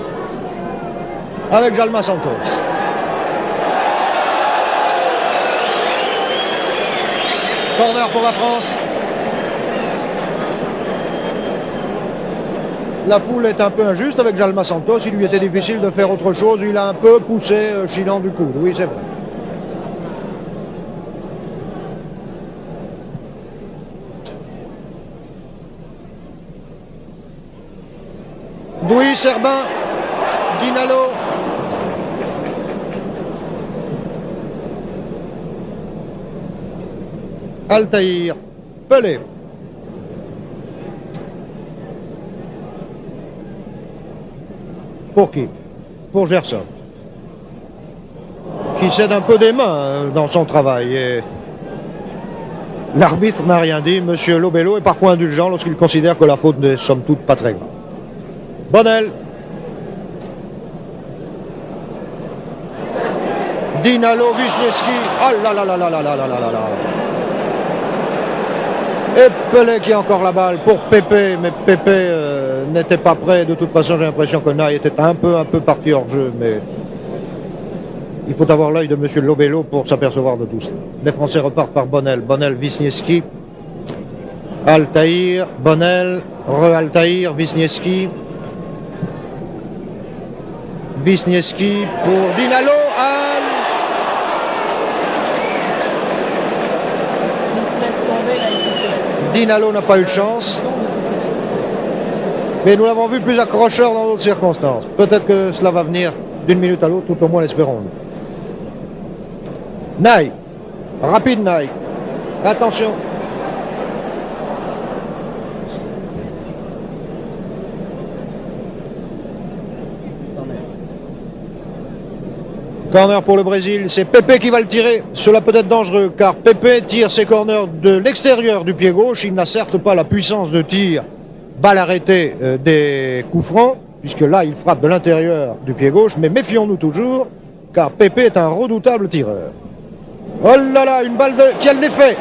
avec Jalma Santos. Corner pour la France. La foule est un peu injuste avec Jalma Santos. Il lui était difficile de faire autre chose. Il a un peu poussé Chilan du coude. Oui, c'est vrai. Douy, Herbin, Dinalo. Altaïr, Pelé. Pour qui? Pour Gerson, qui cède un peu des mains dans son travail. Et l'arbitre n'a rien dit. Monsieur Lobello est parfois indulgent lorsqu'il considère que la faute n'est somme toute pas très grave. Bonnel. Dinalo, Wisniewski. Ah là là là là là là là là là là. Et Pelé qui a encore la balle pour Pépé, mais Pépé n'était pas prêt. De toute façon, j'ai l'impression que Naï était un peu parti hors jeu, mais il faut avoir l'œil de monsieur Lobello pour s'apercevoir de tout cela. Les Français repartent par Bonnel. Bonnel, Wisniewski, Altaïr, Bonnel, re-Altaïr, Wisniewski. Wisniewski pour Dinalo. Dinalo n'a pas eu de chance. Mais nous l'avons vu plus accrocheur dans d'autres circonstances. Peut-être que cela va venir d'une minute à l'autre, tout au moins l'espérons-nous. Naï. Rapide Naï. Attention. Corner pour le Brésil, c'est Pépé qui va le tirer. Cela peut être dangereux car Pépé tire ses corners de l'extérieur du pied gauche. Il n'a certes pas la puissance de tir balle arrêtée des coups francs, puisque là il frappe de l'intérieur du pied gauche, mais méfions-nous toujours car Pépé est un redoutable tireur. Oh là là, une balle qui a l'effet.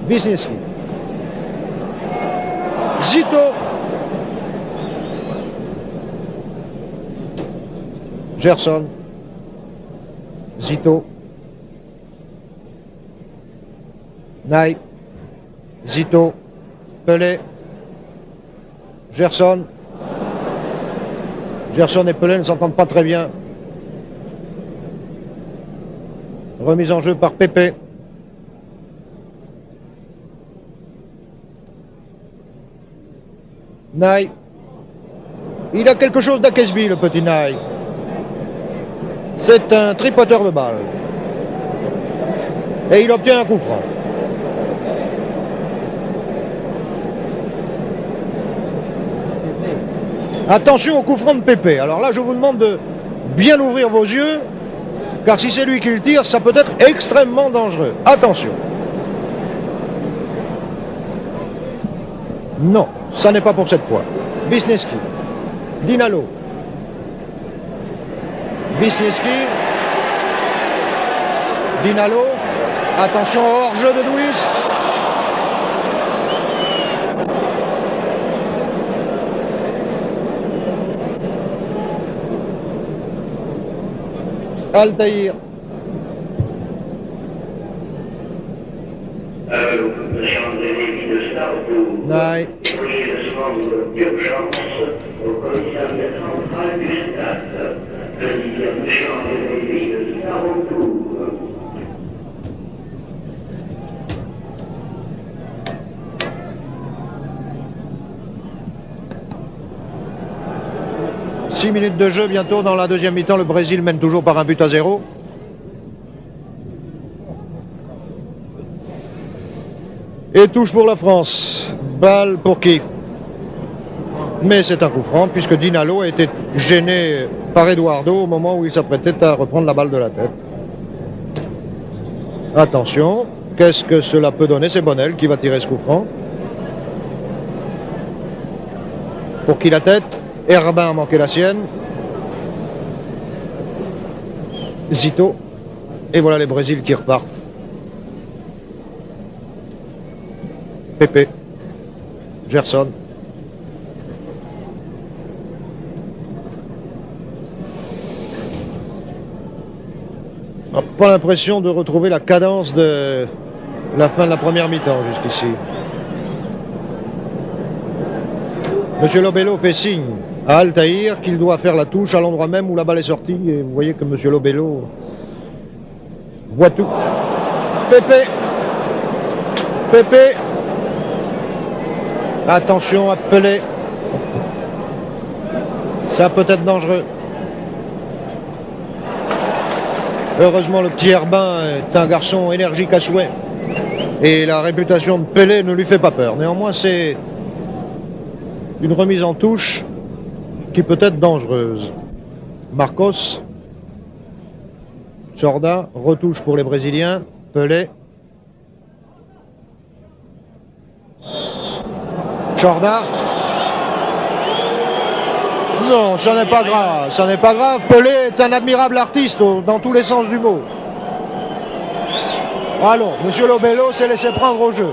Wisniewski. Zito. Gerson. Zito. Naï. Zito. Pelé. Gerson. Gerson et Pelé ne s'entendent pas très bien. Remise en jeu par Pépé. Naï. Il a quelque chose d'Akesby, le petit Naï. C'est un tripoteur de balle. Et il obtient un coup franc. Attention au coup franc de Pépé. Alors là, je vous demande de bien ouvrir vos yeux, car si c'est lui qui le tire, ça peut être extrêmement dangereux. Attention. Non, ça n'est pas pour cette fois. Wisniewski. Dinalo. Wisniewski. Dinalo. Attention au hors-jeu de Duis. Altaïr. Naï. Six minutes de jeu bientôt dans la deuxième mi-temps. Le Brésil mène toujours par 1-0. Et touche pour la France. Balle pour qui? Mais c'est un coup franc puisque Dinalo a été gêné par Eduardo au moment où il s'apprêtait à reprendre la balle de la tête. Attention, qu'est-ce que cela peut donner? C'est Bonnel qui va tirer ce coup franc. Pour qui la tête? Herbin a manqué la sienne. Zito. Et voilà les Brésils qui repartent. Pepe. Gerson. On n'a pas l'impression de retrouver la cadence de la fin de la première mi-temps jusqu'ici. Monsieur Lobello fait signe à Altaïr qu'il doit faire la touche à l'endroit même où la balle est sortie. Et vous voyez que Monsieur Lobello voit tout. Pepe. Pepe. Attention à Pelé. Ça peut être dangereux. Heureusement, le petit Herbin est un garçon énergique à souhait. Et la réputation de Pelé ne lui fait pas peur. Néanmoins, c'est une remise en touche qui peut être dangereuse. Marcos. Jorda. Retouche pour les Brésiliens. Pelé. Jorda. Non, ça n'est pas grave, ça n'est pas grave. Pelé est un admirable artiste dans tous les sens du mot. Allons, Monsieur Lobello s'est laissé prendre au jeu.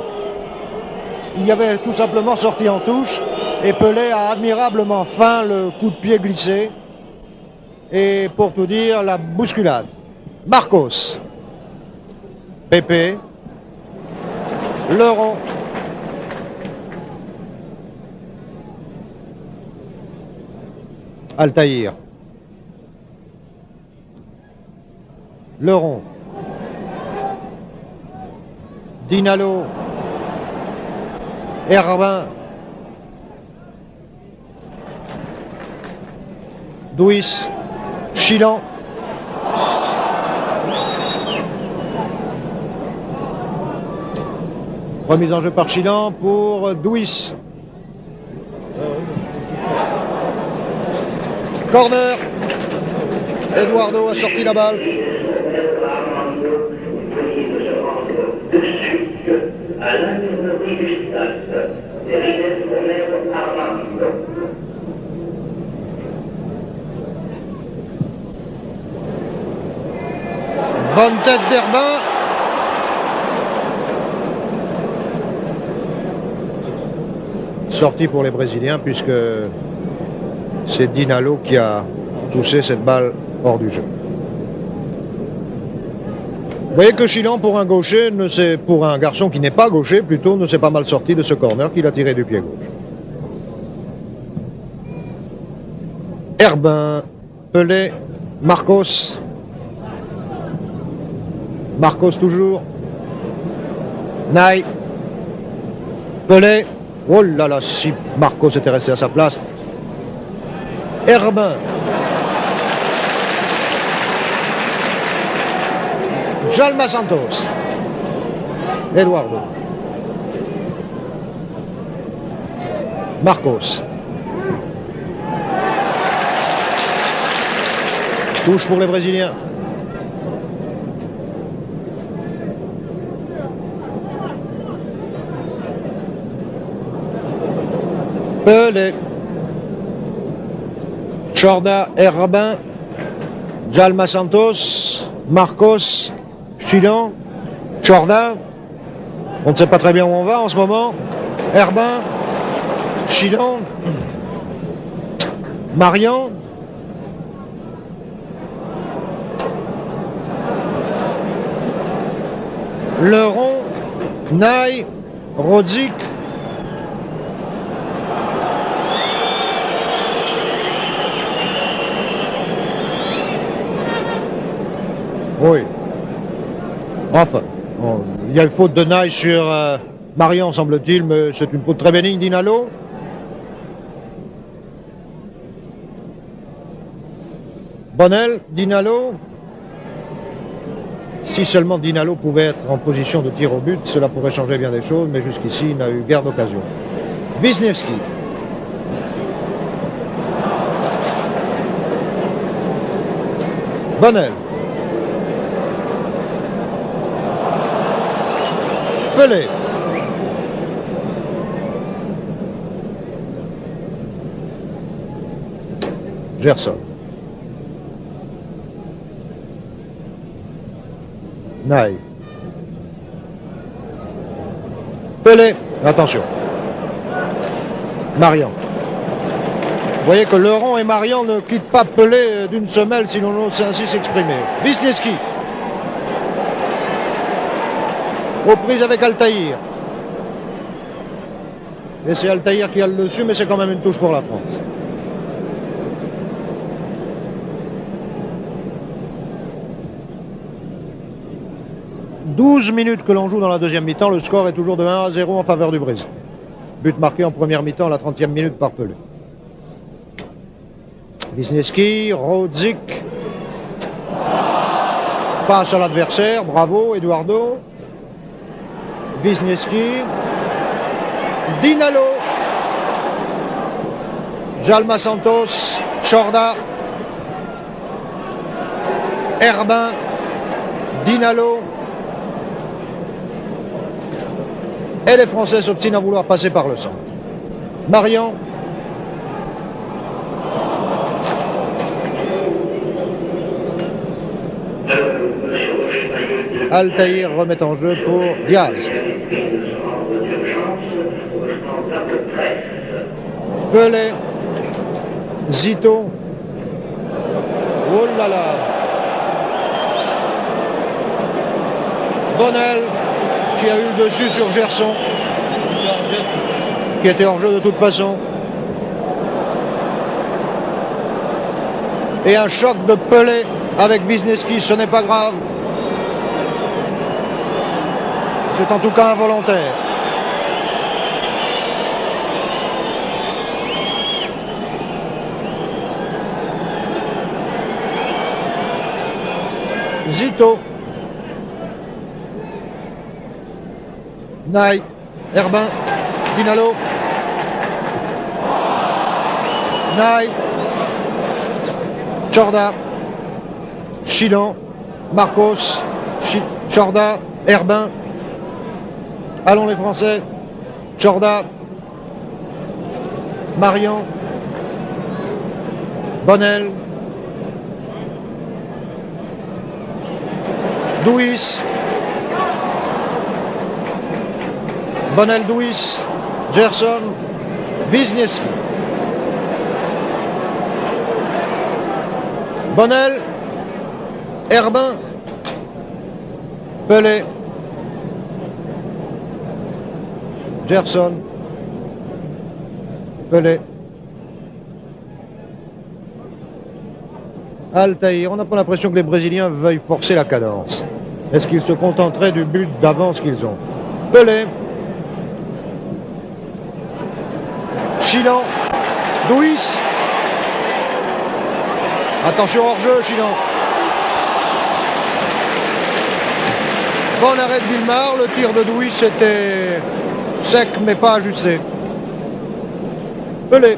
Il y avait tout simplement sorti en touche et Pelé a admirablement feint le coup de pied glissé. Et pour tout dire, la bousculade. Marcos. Pepe. Leron. Altaïr. Leron. Dinalo. Herbin. Duis. Chilan. Remise en jeu par Chilan pour Duis. Corner. Eduardo a sorti la balle. Bonne tête d'Herbin. Sortie pour les Brésiliens puisque c'est Dinalo qui a poussé cette balle hors du jeu. Vous voyez que Chilan, pour un gaucher, pour un garçon qui n'est pas gaucher, plutôt, ne s'est pas mal sorti de ce corner qu'il a tiré du pied gauche. Herbin, Pelé, Marcos. Marcos toujours. Naï. Pelé. Oh là là, si Marcos était resté à sa place. Herbin. Jalma Santos. Eduardo. Marcos. Touche pour les Brésiliens. Pelé, Chorda, Herbin, Djalma Santos, Marcos, Chilon, Chorda. On ne sait pas très bien où on va en ce moment. Herbin, Chilon, Marion, Leron, Naï, Rodzik, oui. Enfin, il y a une faute de Naï sur Marion, semble-t-il, mais c'est une faute très bénigne d'Inalo. Bonnel, Dinalo. Si seulement Dinalo pouvait être en position de tir au but, cela pourrait changer bien des choses, mais jusqu'ici, il n'a eu guère d'occasion. Wisniewski. Bonnel. Pelé. Gerson. Naï. Pelé. Attention. Marion. Vous voyez que Leron et Marion ne quittent pas Pelé d'une semelle, si l'on ose ainsi s'exprimer. Wisniewski. Aux prises avec Altaïr. Et c'est Altaïr qui a le dessus, mais c'est quand même une touche pour la France. « 12 minutes que l'on joue dans la deuxième mi-temps, le score est toujours de 1-0 en faveur du Brésil. But marqué en première mi-temps à la 30e minute par Pelé. Wisniewski, Rodzik, passe à l'adversaire, bravo Eduardo. Wisniewski, Dinalo, Djalma Santos, Chorda, Herbin, Dinalo. Et les Français s'obstinent à vouloir passer par le centre. Marion. Altaïr remet en jeu pour Diaz. Pelé. Zito. Oh là là. Bonnel qui a eu le dessus sur Gerson, qui était hors jeu de toute façon. Et un choc de Pelé avec Wisniewski, ce n'est pas grave. C'est en tout cas involontaire. Zito. Naï, Herbin, Dinalo. Naï, Chorda, Chilon, Marcos, Chorda, Herbin. Allons les Français. Chorda, Marion, Bonnel, Douis. Bonnel, Douis, Gerson, Wisniewski. Bonnel, Herbin, Pelé, Gerson, Pelé, Altaïr. On n'a pas l'impression que les Brésiliens veuillent forcer la cadence. Est-ce qu'ils se contenteraient du but d'avance qu'ils ont? Pelé, Chilon, Douis. Attention hors-jeu, Chilon. Bon arrêt de Villemar, le tir de Douis était sec mais pas ajusté. Pelé.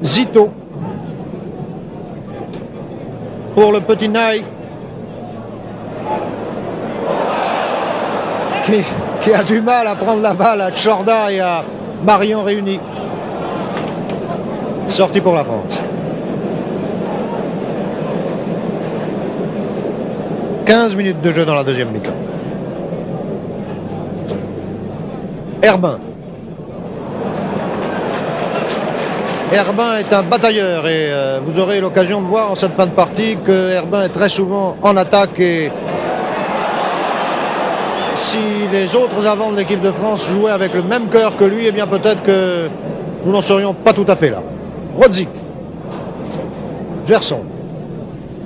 Zito. Pour le petit Naï. qui a du mal à prendre la balle à Tchorda et à Marion réunis. Sortie pour la France. 15 minutes de jeu dans la deuxième mi-temps. Herbin. Herbin est un batailleur et vous aurez l'occasion de voir en cette fin de partie que Herbin est très souvent en attaque, et si les autres avants de l'équipe de France jouaient avec le même cœur que lui, eh bien peut-être que nous n'en serions pas tout à fait là. Rodzik, Gerson,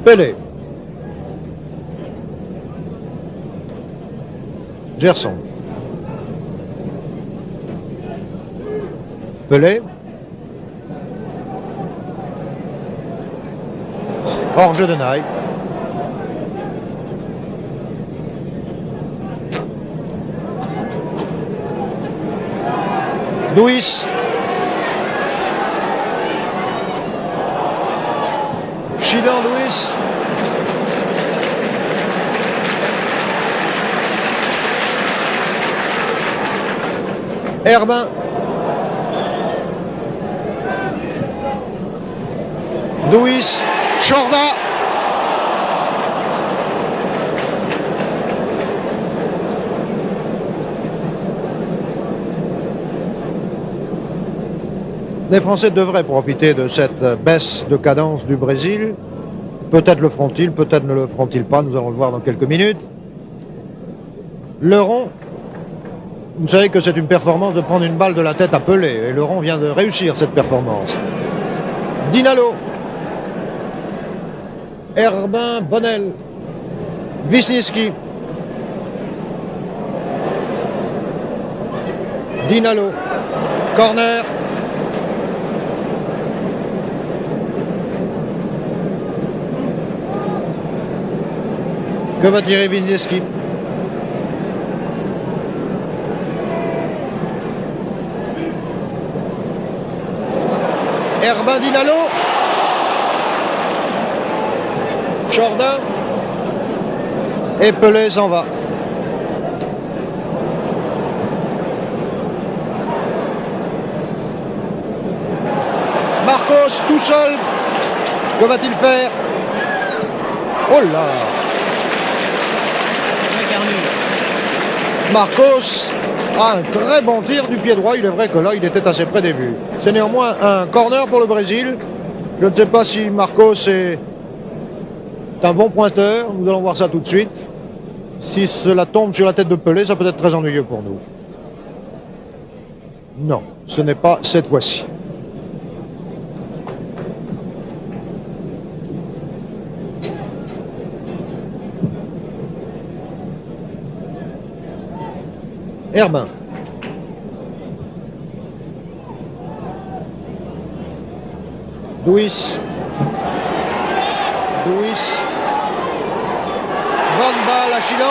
Pelé, Gerson, Pelé, hors-jeu de Naï. Louis. Chilan Louis. Herbin. Louis. Tchorda. Les Français devraient profiter de cette baisse de cadence du Brésil. Peut-être le feront-ils, peut-être ne le feront-ils pas, nous allons le voir dans quelques minutes. Leron, vous savez que c'est une performance de prendre une balle de la tête à Pelé, et Leron vient de réussir cette performance. Dinalo, Herbin, Bonnel, Wisniewski, Dinalo, corner. Que va tirer Wisniewski? Herbin, Dinalo. Tchorda. Et Pelé s'en va. Marcos tout seul. Que va-t-il faire? Oh là! Marcos a un très bon tir du pied droit. Il est vrai que là, il était assez près des buts. C'est néanmoins un corner pour le Brésil. Je ne sais pas si Marcos est un bon pointeur. Nous allons voir ça tout de suite. Si cela tombe sur la tête de Pelé, ça peut être très ennuyeux pour nous. Non, ce n'est pas cette fois-ci. Herbin. Louis. Bonne balle à Chilan.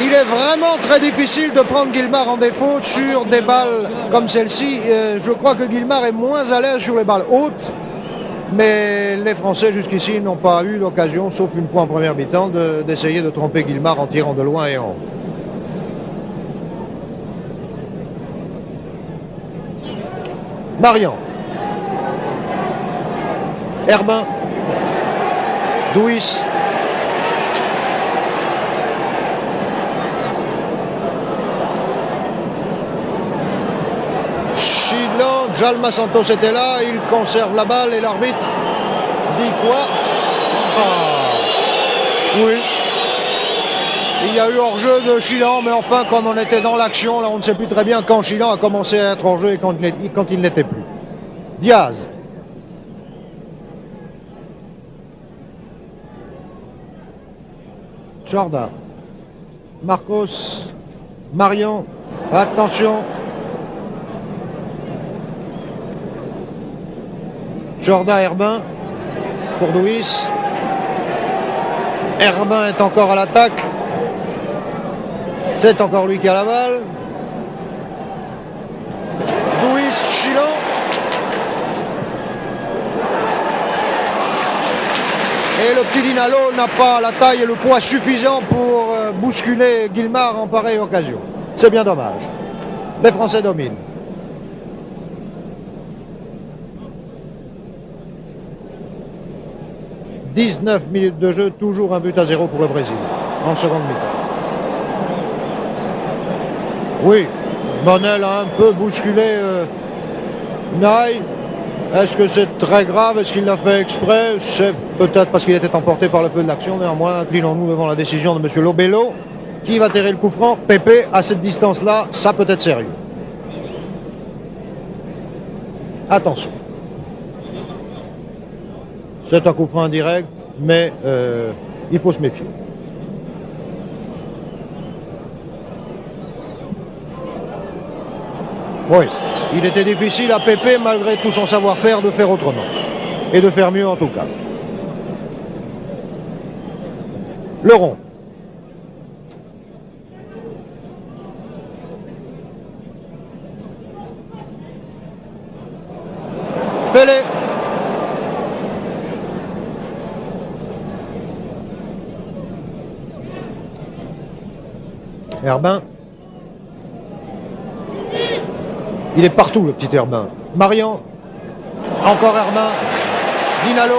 Il est vraiment très difficile de prendre Guilmard en défaut sur des balles comme celle-ci. Je crois que Guilmard est moins à l'aise sur les balles hautes. Mais les Français jusqu'ici n'ont pas eu l'occasion, sauf une fois en première mi-temps, d'essayer de tromper Guilmard en tirant de loin et en haut. Marian. Herbin. Douis. Chilan, Jalma Santos était là, il conserve la balle et l'arbitre dit quoi? Oui. Il y a eu hors-jeu de Chilan, mais enfin, comme on était dans l'action, là on ne sait plus très bien quand Chilan a commencé à être hors-jeu et quand il n'était plus. Diaz. Tchorda. Marcos. Marion. Attention. Tchorda, Herbin. Pour Louis. Herbin est encore à l'attaque. C'est encore lui qui a la balle. Louis, Chilan. Et le petit Dinalo n'a pas la taille et le poids suffisant pour bousculer Guillemard en pareille occasion. C'est bien dommage. Les Français dominent. « 19 minutes de jeu, toujours un but à 0 pour le Brésil, en seconde mi-temps. Oui, Bonnel a un peu bousculé Nye. Est-ce que c'est très grave? Est-ce qu'il l'a fait exprès? C'est peut-être parce qu'il était emporté par le feu de l'action. Néanmoins, inclinons-nous devant la décision de M. Lobello. Qui va tirer le coup franc? Pepe, à cette distance-là, ça peut être sérieux. Attention. C'est un coup franc indirect, mais il faut se méfier. Oui, il était difficile à Pepe, malgré tout son savoir-faire, de faire autrement. Et de faire mieux en tout cas. Le rond. Pelé. Herbin. Il est partout, le petit Herbin. Marian. Encore Herbin. Dinalo.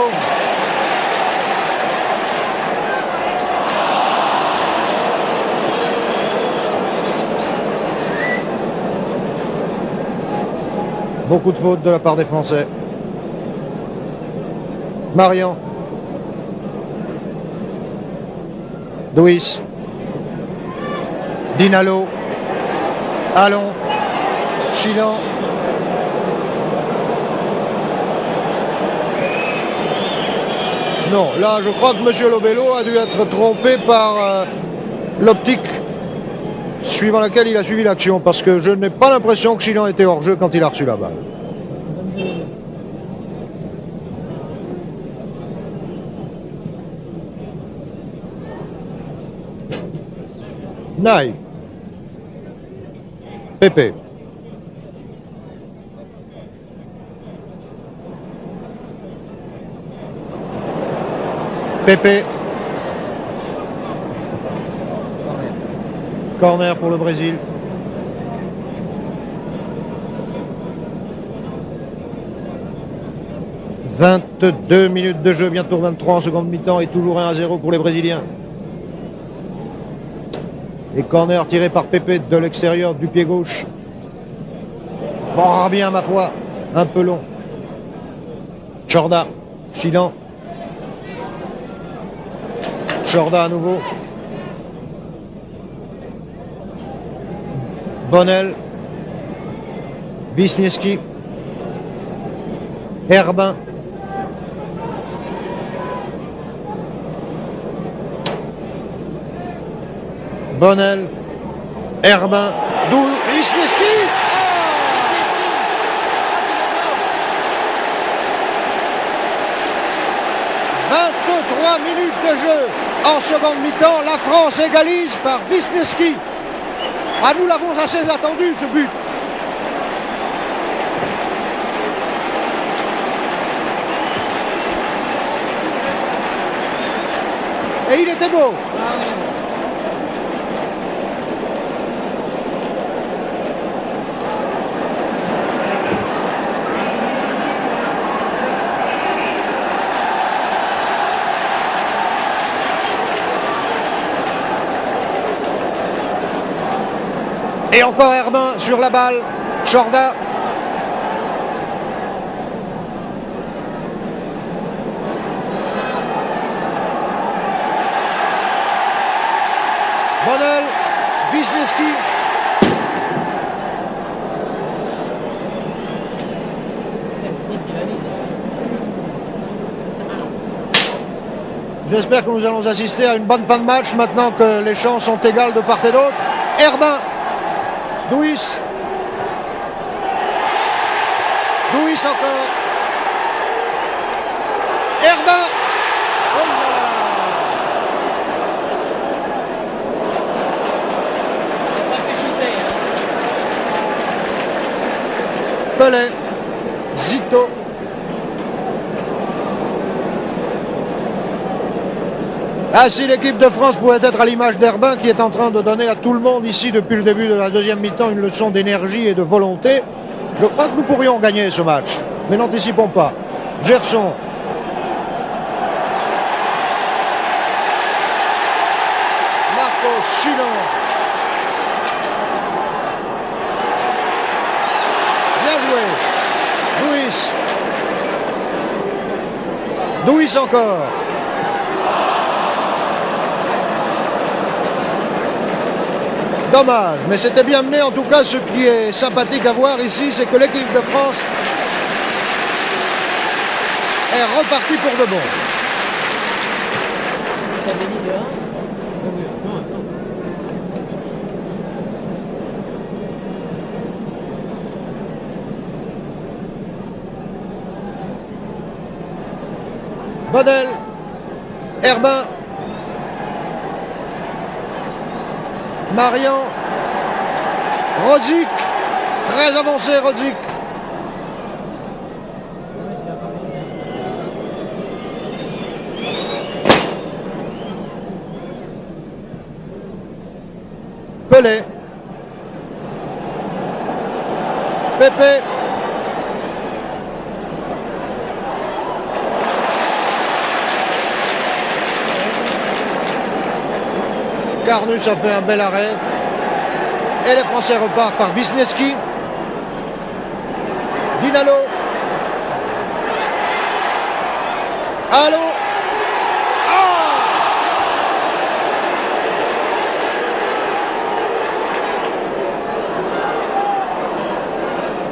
Beaucoup de fautes de la part des Français. Marian. Douis. Dinalo. Allons. Chilan. Non, là je crois que M. Lobello a dû être trompé par l'optique suivant laquelle il a suivi l'action, parce que je n'ai pas l'impression que Chilan était hors jeu quand il a reçu la balle. Nye. Pepe. Pepe. Corner pour le Brésil. « 22 minutes de jeu, bientôt 23 en seconde mi-temps et toujours 1-0 pour les Brésiliens. Et corner tiré par Pepe de l'extérieur du pied gauche. Fort bien, ma foi. Un peu long. Chorda. Chilan. Chorda à nouveau. Bonnel. Wisniewski. Herbin. Bonnel. Herbin. Doul. Wisniewski. 23 minutes de jeu en seconde mi-temps. La France égalise par Wisniewski. Ah, nous l'avons assez attendu, ce but. Et il était beau. Et encore Herbin sur la balle. Chorda. Bonnel. Wisniewski. J'espère que nous allons assister à une bonne fin de match maintenant que les chances sont égales de part et d'autre. Herbin. Douis. Douis encore. Herbin. Oh là là. Pelé. Zito. Ah, si l'équipe de France pouvait être à l'image d'Herbin qui est en train de donner à tout le monde ici depuis le début de la deuxième mi-temps une leçon d'énergie et de volonté, je crois que nous pourrions gagner ce match. Mais n'anticipons pas. Gerson. Marcos, Chinon. Bien joué. Louis. Louis encore. Dommage, mais c'était bien mené. En tout cas, ce qui est sympathique à voir ici, c'est que l'équipe de France est repartie pour de bon. Bodel, Herbin, Marian, Rodzik, très avancé Rodzik. Pelé, Pépé, Carnus a fait un bel arrêt. Et les Français repartent par Wisniewski. Dinalo. Allô.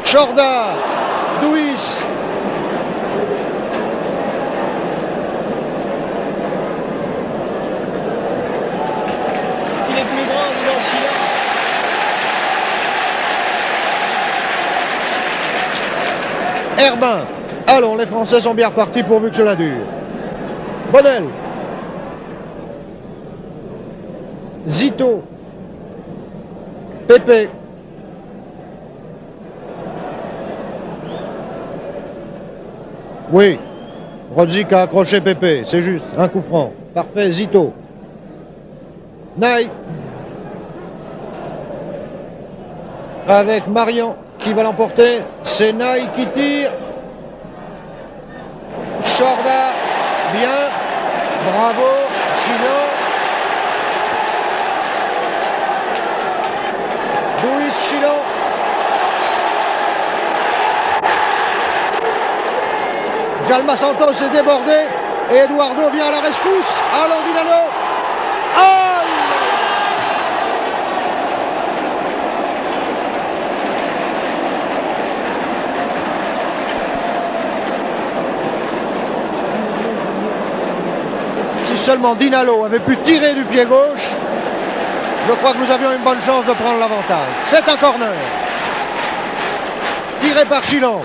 Chorda. Louis. Herbin. Allons, les Français sont bien repartis pourvu que cela dure. Bodel. Zito. Pépé. Oui. Rodzik a accroché Pépé, c'est juste, un coup franc. Parfait, Zito. Naï. Avec Marian qui va l'emporter. C'est Naï qui tire. Chorda, bien. Bravo, Chino. Luis Chino. Jalma Santos est débordé. Et Eduardo vient à la rescousse. Allons, Dinalo. Si seulement Dinalo avait pu tirer du pied gauche, je crois que nous avions une bonne chance de prendre l'avantage. C'est un corner. Tiré par Chilon.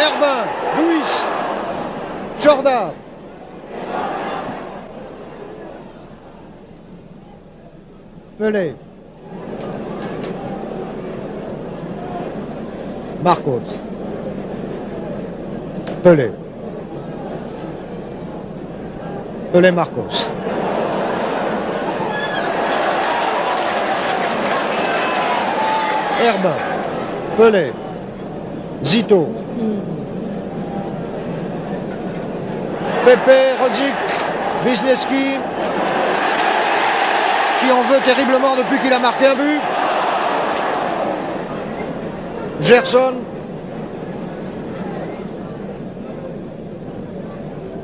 Herbin, Luis, Jorda. Pelé. Marcos. Pelé. Pelé Marcos. Herbin. Pelé. Zito. Pépé, Rodzik, Wisniewski, qui en veut terriblement depuis qu'il a marqué un but. Gerson.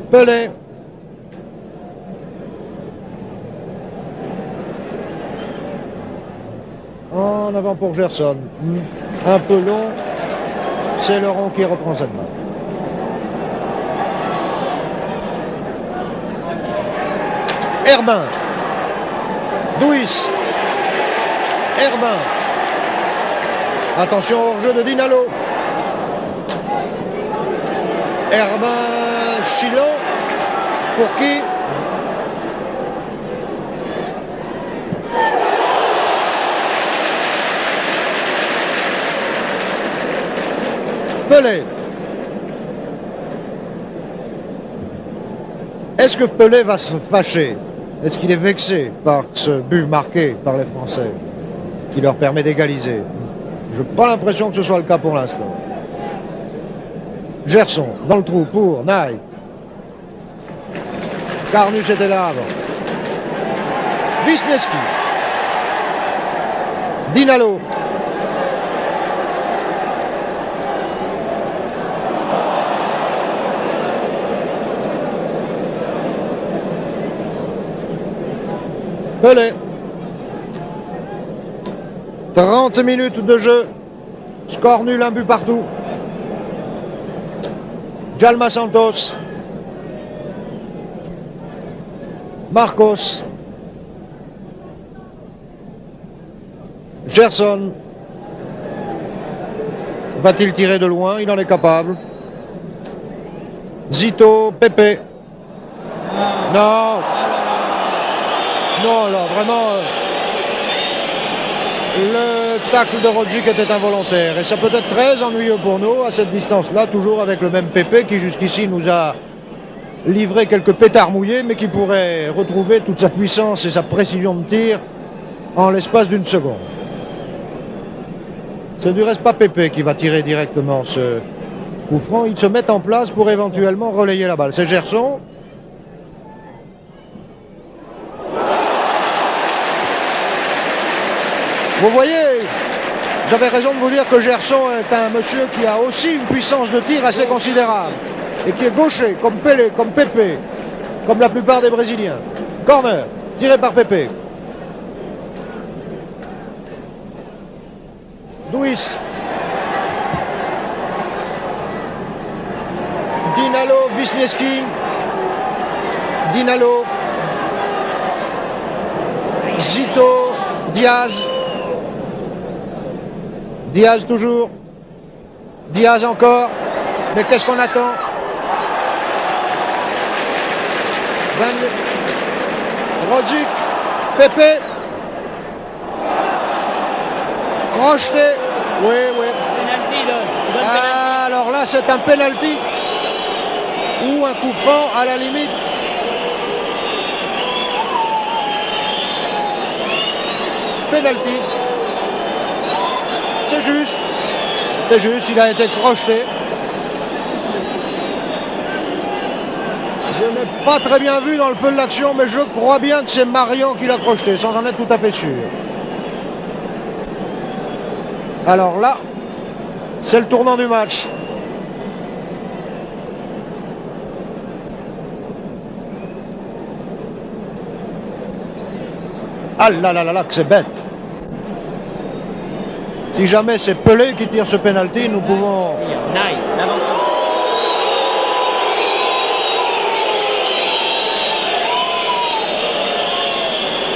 Pelé. En avant pour Gerson. Un peu long. C'est Laurent qui reprend cette balle. Herbin. Louis. Herbin. Attention au hors-jeu de Dinalo. Herbin, Chilon. Pour qui? Pelé. Est-ce que Pelé va se fâcher? Est-ce qu'il est vexé par ce but marqué par les Français qui leur permet d'égaliser? Je n'ai pas l'impression que ce soit le cas pour l'instant. Gerson dans le trou pour Naï. Carnus était là avant. Wisniewski. Dinalo. Pelé. 30 minutes de jeu. Score nul, un but partout. Djalma Santos. Marcos. Gerson. Va-t-il tirer de loin? Il en est capable. Zito, Pepe. Non. Non, là, vraiment, le tacle de Rodzik était involontaire. Et ça peut être très ennuyeux pour nous, à cette distance-là, toujours avec le même Pepe qui jusqu'ici nous a livré quelques pétards mouillés, mais qui pourrait retrouver toute sa puissance et sa précision de tir en l'espace d'une seconde. C'est du reste pas Pepe qui va tirer directement ce coup franc. Ils se mettent en place pour éventuellement relayer la balle. C'est Gerson. Vous voyez, j'avais raison de vous dire que Gerson est un monsieur qui a aussi une puissance de tir assez considérable et qui est gaucher, comme Pelé, comme Pepe, comme la plupart des Brésiliens. Corner, tiré par Pepe. Duis. Dinalo, Wisniewski. Dinalo. Zito, Diaz. Diaz toujours. Diaz encore. Mais qu'est-ce qu'on attend? Rodzik. Pepe. Crocheté. Oui, oui. Alors là, c'est un penalty. Ou un coup franc à la limite. Penalty. C'est juste. C'est juste, il a été crocheté. Je n'ai pas très bien vu dans le feu de l'action, mais je crois bien que c'est Marion qui l'a crocheté, sans en être tout à fait sûr. Alors là, c'est le tournant du match. Ah là là là là, que c'est bête. Si jamais c'est Pelé qui tire ce penalty, nous pouvons...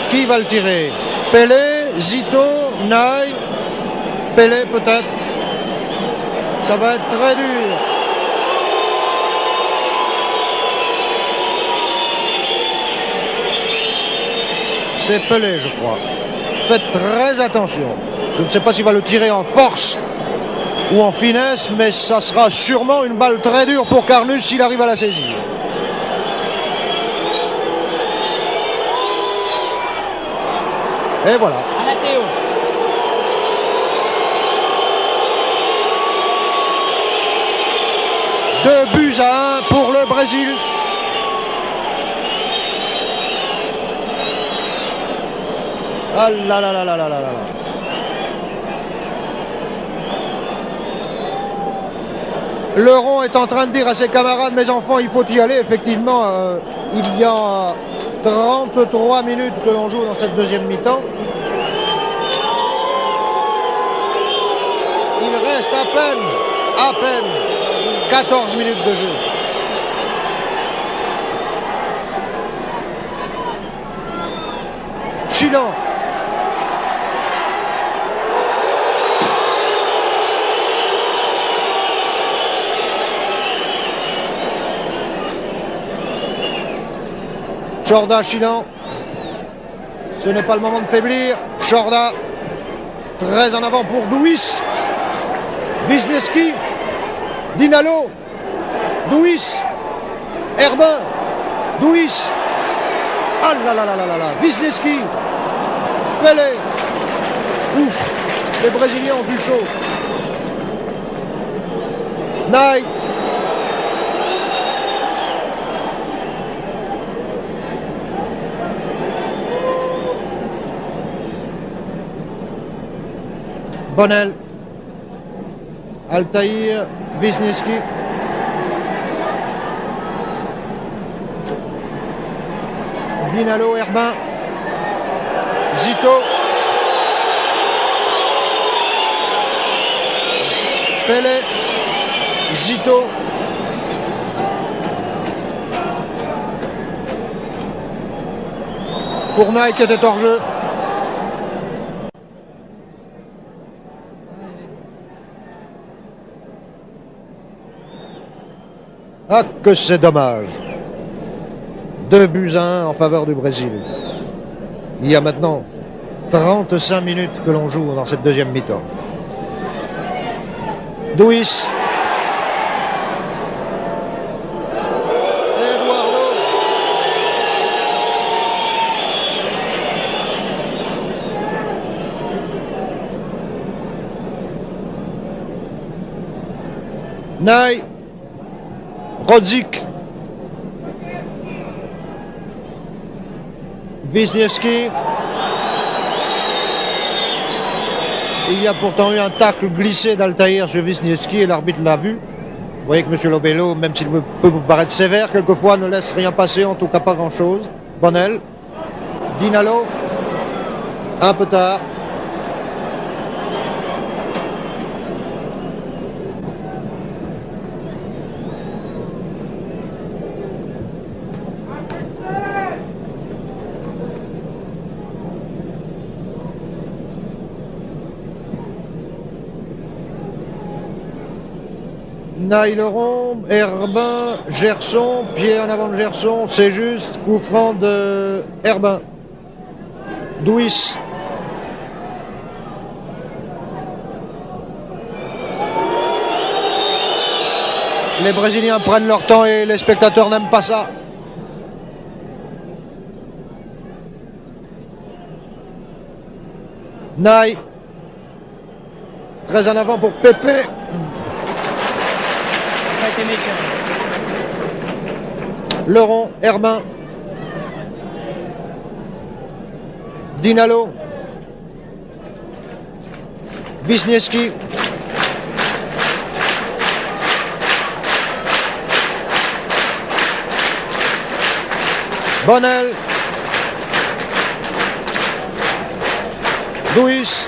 Qui va le tirer? Pelé, Zito, Naï, Pelé peut-être. Ça va être très dur. C'est Pelé, je crois. Faites très attention. Je ne sais pas s'il va le tirer en force ou en finesse, mais ça sera sûrement une balle très dure pour Carnus s'il arrive à la saisir. Et voilà. 2-1 pour le Brésil. Ah là là là là là là là. Leron est en train de dire à ses camarades, mes enfants, il faut y aller. Effectivement, il y a 33 minutes que l'on joue dans cette deuxième mi-temps. Il reste à peine 14 minutes de jeu. Chilan. Chorda, Chilan. Ce n'est pas le moment de faiblir. Chorda. Très en avant pour Duis. Wisniewski. Dinalo. Duis. Herbin. Duis. Ah là là là là là là. Wisniewski. Pelé. Ouf. Les Brésiliens ont vu chaud. Ney. Bonnel. Altaïr. Wisniewski. Dinalo, Herbin. Zito. Pelé. Zito. Cournay qui était hors jeu. Ah que c'est dommage. 2-1 en faveur du Brésil. Il y a maintenant 35 minutes que l'on joue dans cette deuxième mi-temps. Duis. Eduardo. Ney. Rodzik. Wisniewski. Il y a pourtant eu un tacle glissé d'Altaïr sur Wisniewski et l'arbitre l'a vu. Vous voyez que M. Lobello, même s'il peut vous paraître sévère, quelquefois ne laisse rien passer, en tout cas pas grand-chose. Bonnel. Dinalo. Un peu tard. Nailleron, Herbin, Gerson, pied en avant de Gerson, c'est juste, coup franc de Herbin. Duis. Les Brésiliens prennent leur temps et les spectateurs n'aiment pas ça. Ney. Très en avant pour Pepe. Leron, Herbin. Dinalo. Wisniewski. Bonnel. Duis.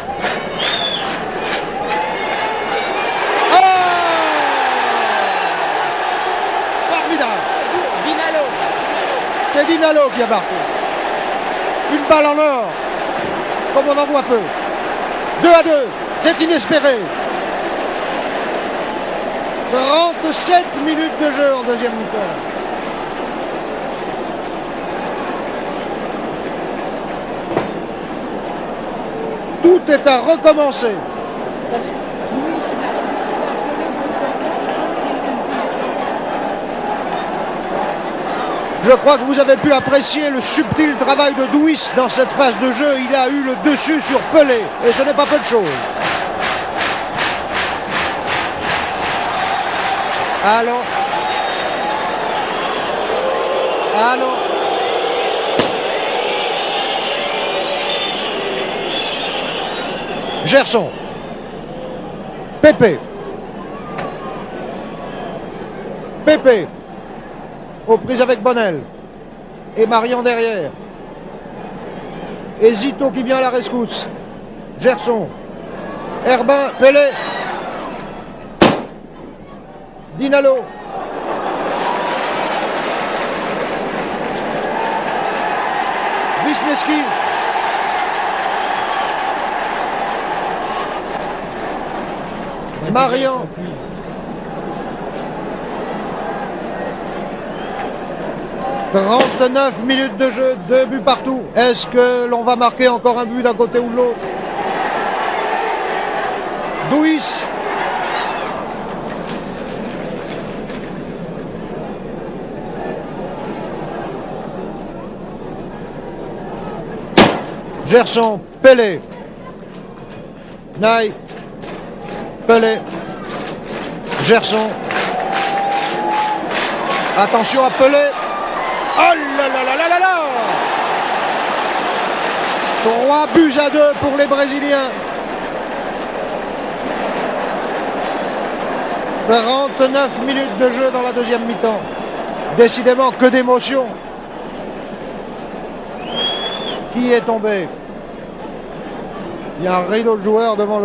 C'est Dinalo qui a marqué. Une balle en or, comme on en voit peu. 2-2, c'est inespéré. 37 minutes de jeu en deuxième mi-temps. Tout est à recommencer. Je crois que vous avez pu apprécier le subtil travail de Duis dans cette phase de jeu. Il a eu le dessus sur Pelé, et ce n'est pas peu de chose. Allons. Allons. Gerson. Pepe. Pepe. Aux prises avec Bonnel. Et Marion derrière. Et Zito qui vient à la rescousse. Gerson. Herbin. Pelé. Dinalo. Wisniewski. Marion. 39 minutes de jeu, 2 buts partout. Est-ce que l'on va marquer encore un but d'un côté ou de l'autre? Duis. Gerson, Pelé. Naï, Pelé, Gerson. Attention à Pelé. Oh là là là là là là! 3-2 pour les Brésiliens. 39 minutes de jeu dans la deuxième mi-temps. Décidément que d'émotion. Qui est tombé? Il y a un rideau de joueurs devant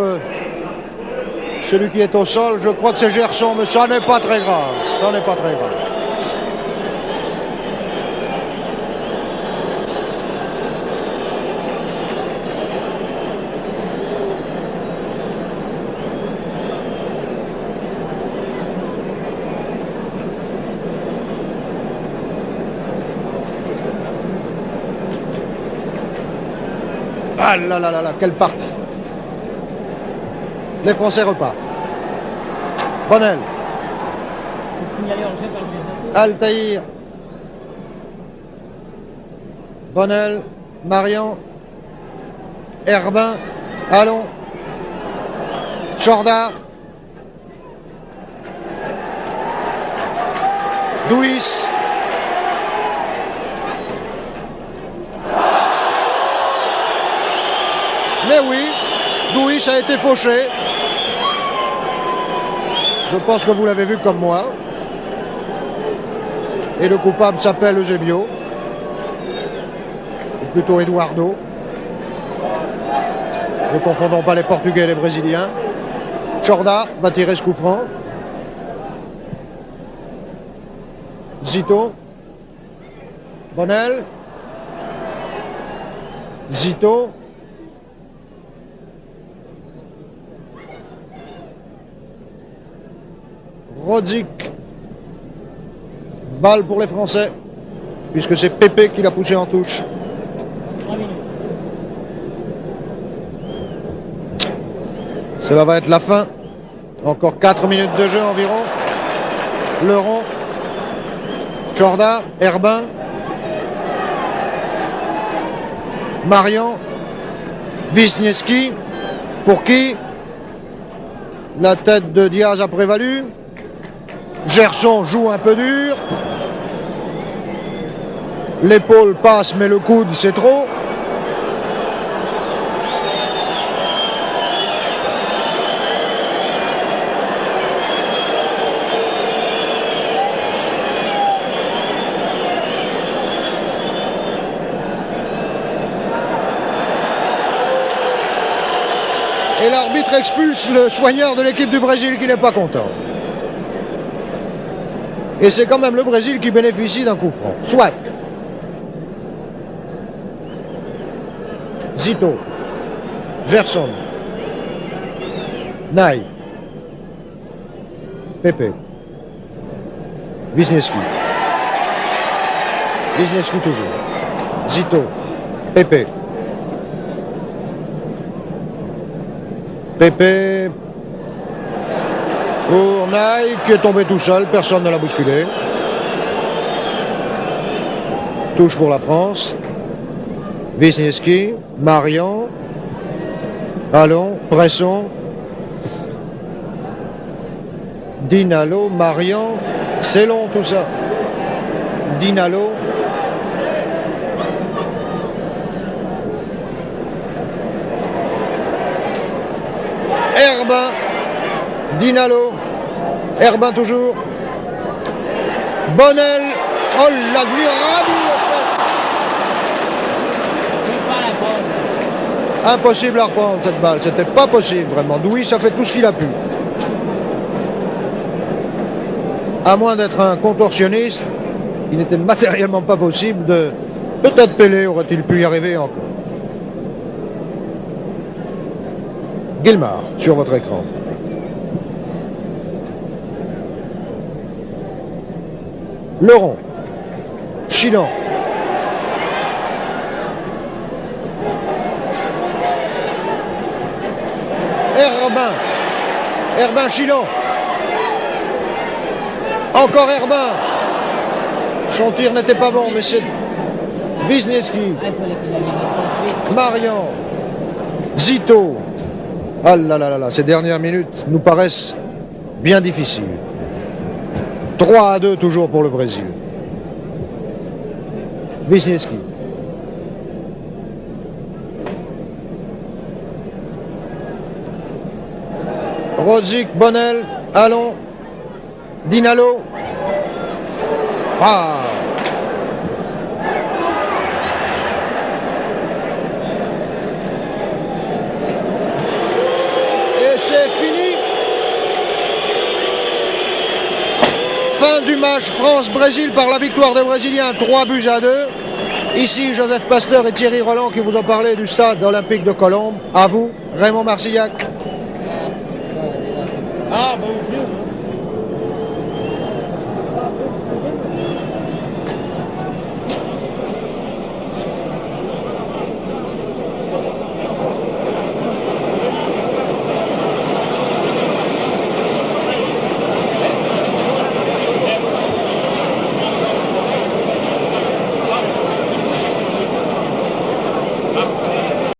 celui qui est au sol. Je crois que c'est Gerson, mais ça n'est pas très grave. Ça n'est pas très grave. Ah là là là là, quelle partie! Les Français repartent. Bonnel. Altaïr. Bonnel. Marian. Herbin. Allons. Chorda. Douis. Mais oui, Douis a été fauché. Je pense que vous l'avez vu comme moi. Et le coupable s'appelle Eusebio. Ou plutôt Eduardo. Ne confondons pas les Portugais et les Brésiliens. Chorda va tirer ce coup franc. Zito. Bonnel. Zito. Rodzik. Balle pour les Français, puisque c'est Pépé qui l'a poussé en touche. Cela va être la fin. Encore 4 minutes de jeu environ. Leron. Chorda. Herbin. Marian. Wisniewski. Pour qui la tête de Diaz a prévalu. Gerson joue un peu dur. L'épaule passe, mais le coude, c'est trop. Et l'arbitre expulse le soigneur de l'équipe du Brésil qui n'est pas content. Et c'est quand même le Brésil qui bénéficie d'un coup franc. Soit. Zito. Gerson. Naï. Pépé. Wisniewski. Wisniewski toujours. Zito. Pépé. Pépé. Pour Naï qui est tombé tout seul, personne ne l'a bousculé. Touche pour la France. Wisniewski, Marian. Allons, Bresson. Dinalo, Marian. C'est long tout ça. Dinalo. Herbin. Dinalo. Herbin toujours. Bonnel. Oh l'admirable. Impossible à reprendre cette balle. C'était pas possible vraiment. Douis a fait tout ce qu'il a pu. À moins d'être un contorsionniste, il n'était matériellement pas possible de... Peut-être Pelé aurait-il pu y arriver encore. Guillemard, sur votre écran. Leron. Chilan. Herbin. Herbin Chilan. Encore Herbin. Son tir n'était pas bon, mais c'est Wisniewski, Marian, Zito. Ah là là là là, ces dernières minutes nous paraissent bien difficiles. 3-2 toujours pour le Brésil. Wisniewski. Rodzik, Bonnel, Allon, Dinalo. Ah! Et c'est fini. Fin du match France-Brésil par la victoire des Brésiliens, 3-2. Ici, Joseph Pasteur et Thierry Roland qui vous ont parlé du stade olympique de Colombes. À vous, Raymond Marcillac. Ah, bon,